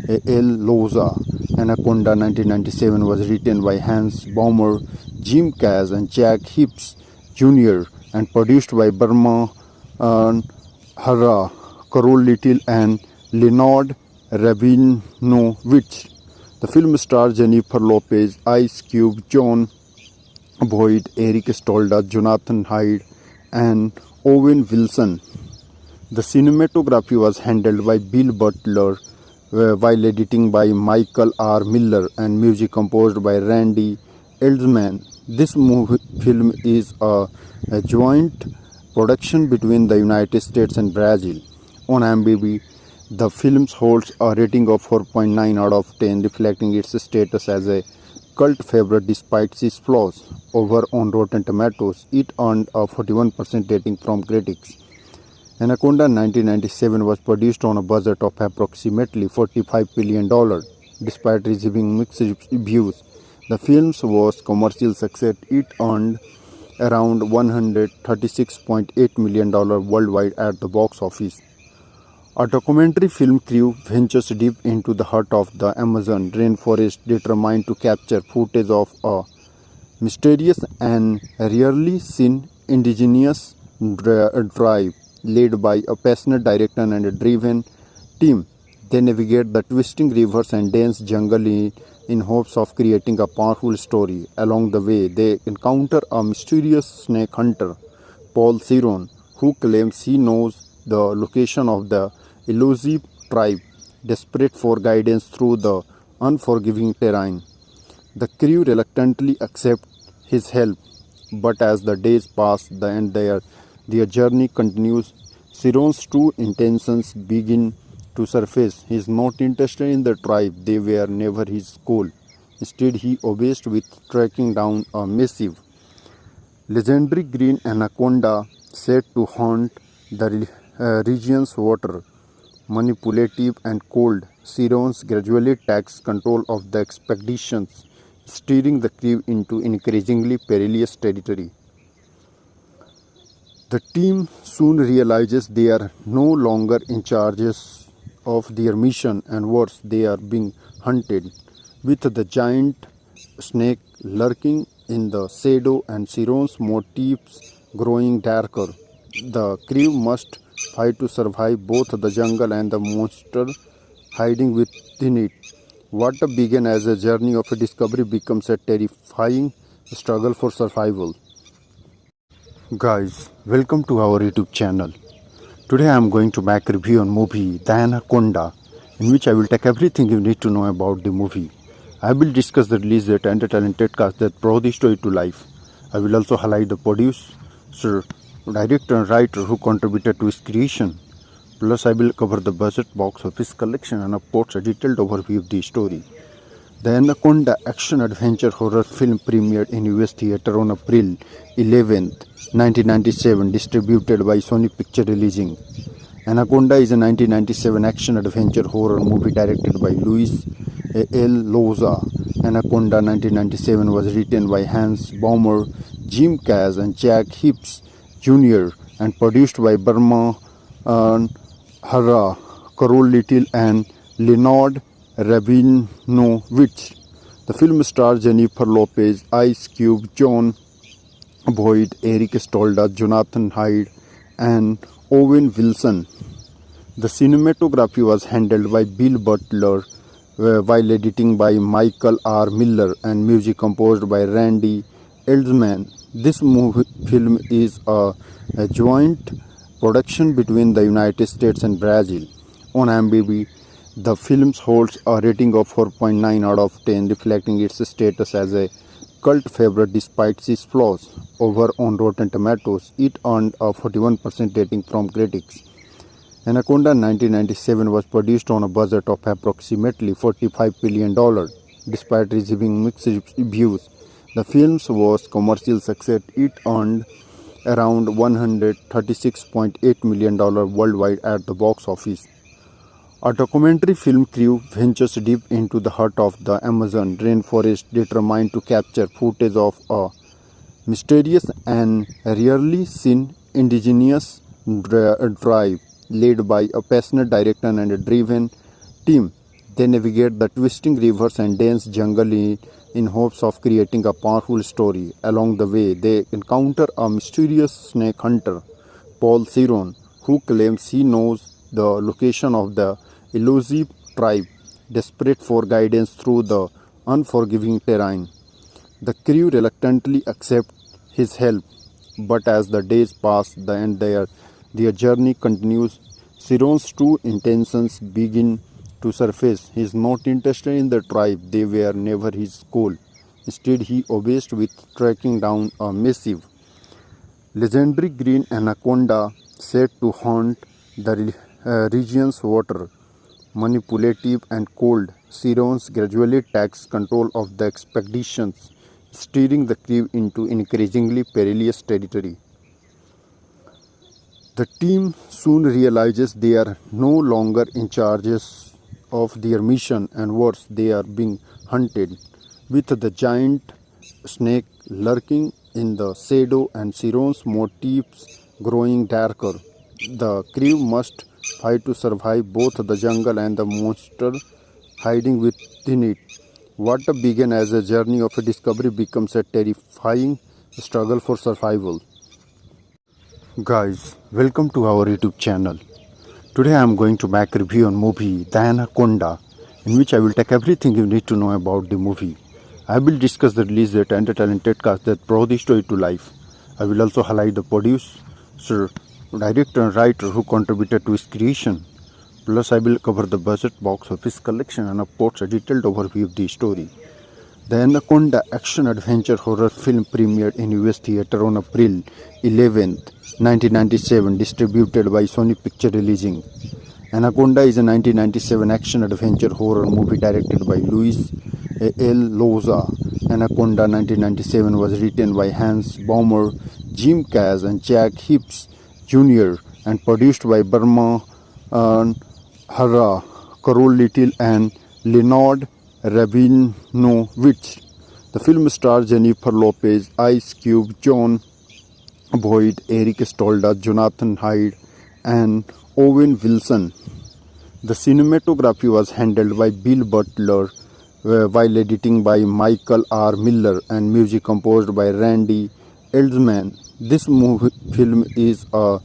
L. Loza. Anaconda 1997 was written by Hans Baumer, Jim Cash, and Jack Hibbs Jr. and produced by Burma Hara, Carol Little, and Leonard Rabinovich. The film stars Jennifer Lopez, Ice Cube, John Boyd, Eric Stolda, Jonathan Hyde, and Owen Wilson. The cinematography was handled by Bill Butler, while editing by Michael R. Miller, and music composed by Randy Eldman. This film is a joint production between the United States and Brazil. On IMDb, the film holds a rating of 4.9 out of 10, reflecting its status as a cult favorite despite its flaws. Over on Rotten Tomatoes, it earned a 41% rating from critics. Anaconda 1997 was produced on a budget of approximately $45 million. Despite receiving mixed reviews, the film was commercial success. It earned around $136.8 million worldwide at the box office. A documentary film crew ventures deep into the heart of the Amazon rainforest, determined to capture footage of a mysterious and rarely seen indigenous tribe. Led by a passionate director and a driven team, they navigate the twisting rivers and dense jungle in hopes of creating a powerful story. Along the way, they encounter a mysterious snake hunter, Paul Siron, who claims he knows the location of the elusive tribe, desperate for guidance through the unforgiving terrain. The crew reluctantly accept his help, but as the days pass and their journey continues, Siron's true intentions begin to surface. He is not interested in the tribe, they were never his goal. Instead, he obeys with tracking down a massive, legendary green anaconda said to haunt the region's water. Manipulative and cold, Sirons gradually takes control of the expeditions, steering the crew into increasingly perilous territory. The team soon realizes they are no longer in charge of their mission, and worse, they are being hunted, with the giant snake lurking in the shadow and Siron's motifs growing darker. The crew must fight to survive both the jungle and the monster hiding within it. What began as a journey of discovery becomes a terrifying struggle for survival. Guys, welcome to our YouTube channel. Today I am going to make a review on movie The Anaconda, in which I will take everything you need to know about the movie. I will discuss the release date and the talented cast that brought the story to life. I will also highlight the producer, director and writer who contributed to its creation. Plus, I will cover the budget, box office collection, and of course, a detailed overview of the story. The Anaconda action-adventure horror film premiered in US theater on April 11th, 1997, distributed by Sony Picture Releasing. Anaconda is a 1997 action-adventure horror movie directed by Luis L. Loza. Anaconda 1997 was written by Hans Baumer, Jim Kaz, and Jack Hibbs Jr. and produced by Burma Hara, Carol Little, and Leonard Rabinovich. The film stars Jennifer Lopez, Ice Cube, John Boyd, Eric Stolda, Jonathan Hyde, and Owen Wilson. The cinematography was handled by Bill Butler, while editing by Michael R. Miller, and music composed by Randy Eldman. This film is a joint production between the United States and Brazil. On IMDb, the film holds a rating of 4.9 out of 10, reflecting its status as a cult favorite despite its flaws. Over on Rotten Tomatoes, it earned a 41% rating from critics. Anaconda 1997 was produced on a budget of approximately $45 million. Despite receiving mixed reviews, the film was commercial success. It earned around $136.8 million worldwide at the box office. A documentary film crew ventures deep into the heart of the Amazon rainforest, determined to capture footage of a mysterious and rarely seen indigenous tribe. Led by a passionate director and a driven team, they navigate the twisting rivers and dense jungle in hopes of creating a powerful story. Along the way, they encounter a mysterious snake hunter, Paul Ciron, who claims he knows the location of the elusive tribe. Desperate for guidance through the unforgiving terrain, the crew reluctantly accept his help, but as the days pass and their journey continues, Ciron's true intentions begin to surface. He is not interested in the tribe, they were never his goal. Instead, he obeys with tracking down a massive, legendary green anaconda said to haunt the region's water. Manipulative and cold, Ciron gradually takes control of the expeditions, steering the crew into increasingly perilous territory. The team soon realizes they are no longer in charge of their mission, and worse, they are being hunted, with the giant snake lurking in the shadow and Ciron's motifs growing darker. The crew must fight to survive both the jungle and the monster hiding within it. What began as a journey of discovery becomes a terrifying struggle for survival. Guys, welcome to our YouTube channel. Today I am going to make a review on movie The Anaconda, in which I will take everything you need to know about the movie. I will discuss the release date and the talented cast that brought the story to life. I will also highlight the producer, director and writer who contributed to its creation. Plus, I will cover the budget, box office collection, and of course a detailed overview of the story. The Anaconda action-adventure horror film premiered in US theater on April 11th, 1997, distributed by Sony Picture Releasing. Anaconda is a 1997 action-adventure horror movie directed by Luis L. Loza. Anaconda 1997 was written by Hans Baumer, Jim Kaz, and Jack Hibbs Jr. and produced by Burma Hara, Carol Little, and Leonard Rabinovich. The film stars Jennifer Lopez, Ice Cube, John Boyd, Eric Stolda, Jonathan Hyde, and Owen Wilson. The cinematography was handled by Bill Butler, while editing by Michael R. Miller, and music composed by Randy Eldman. This film is a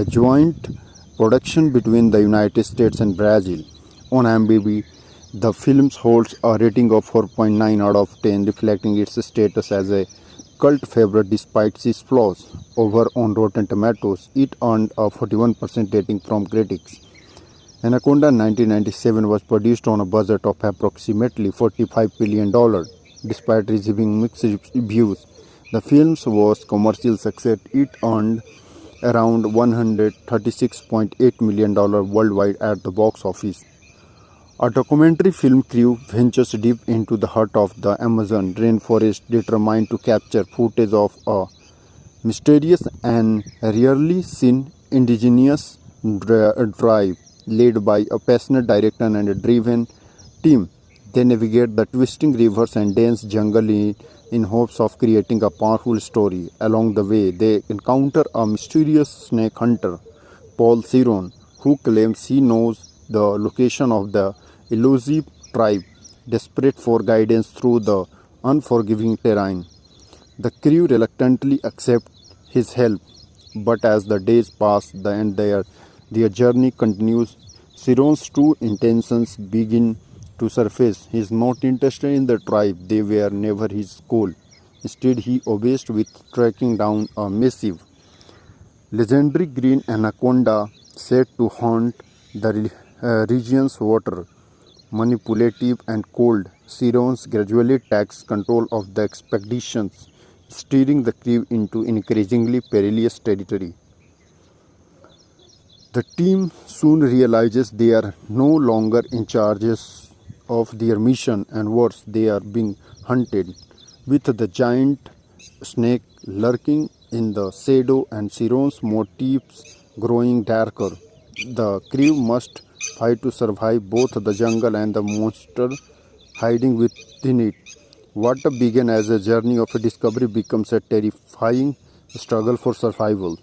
joint production between the United States and Brazil. On IMDb, the film holds a rating of 4.9 out of 10, reflecting its status as a cult favorite despite its flaws. Over on Rotten Tomatoes, it earned a 41% rating from critics. Anaconda 1997 was produced on a budget of approximately $45 million. Despite receiving mixed reviews, the film was commercial success. It earned around $136.8 million worldwide at the box office. A documentary film crew ventures deep into the heart of the Amazon rainforest, determined to capture footage of a mysterious and rarely seen indigenous tribe. Led by a passionate director and a driven team, they navigate the twisting rivers and dense jungle in hopes of creating a powerful story. Along the way, they encounter a mysterious snake hunter, Paul Ciron, who claims he knows the location of the elusive tribe. Desperate for guidance through the unforgiving terrain, the crew reluctantly accept his help, but as the days pass and their journey continues, Ciron's true intentions begin to surface. He is not interested in the tribe, they were never his goal. Instead, he obsessed with tracking down a massive, legendary green anaconda said to haunt the region's water. Manipulative and cold, Ciron gradually takes control of the expeditions, steering the crew into increasingly perilous territory. The team soon realizes they are no longer in charge of their mission, and worse, they are being hunted, with the giant snake lurking in the shadow and Ciron's motives growing darker. The crew must fight to survive both the jungle and the monster hiding within it. What began as a journey of discovery becomes a terrifying struggle for survival.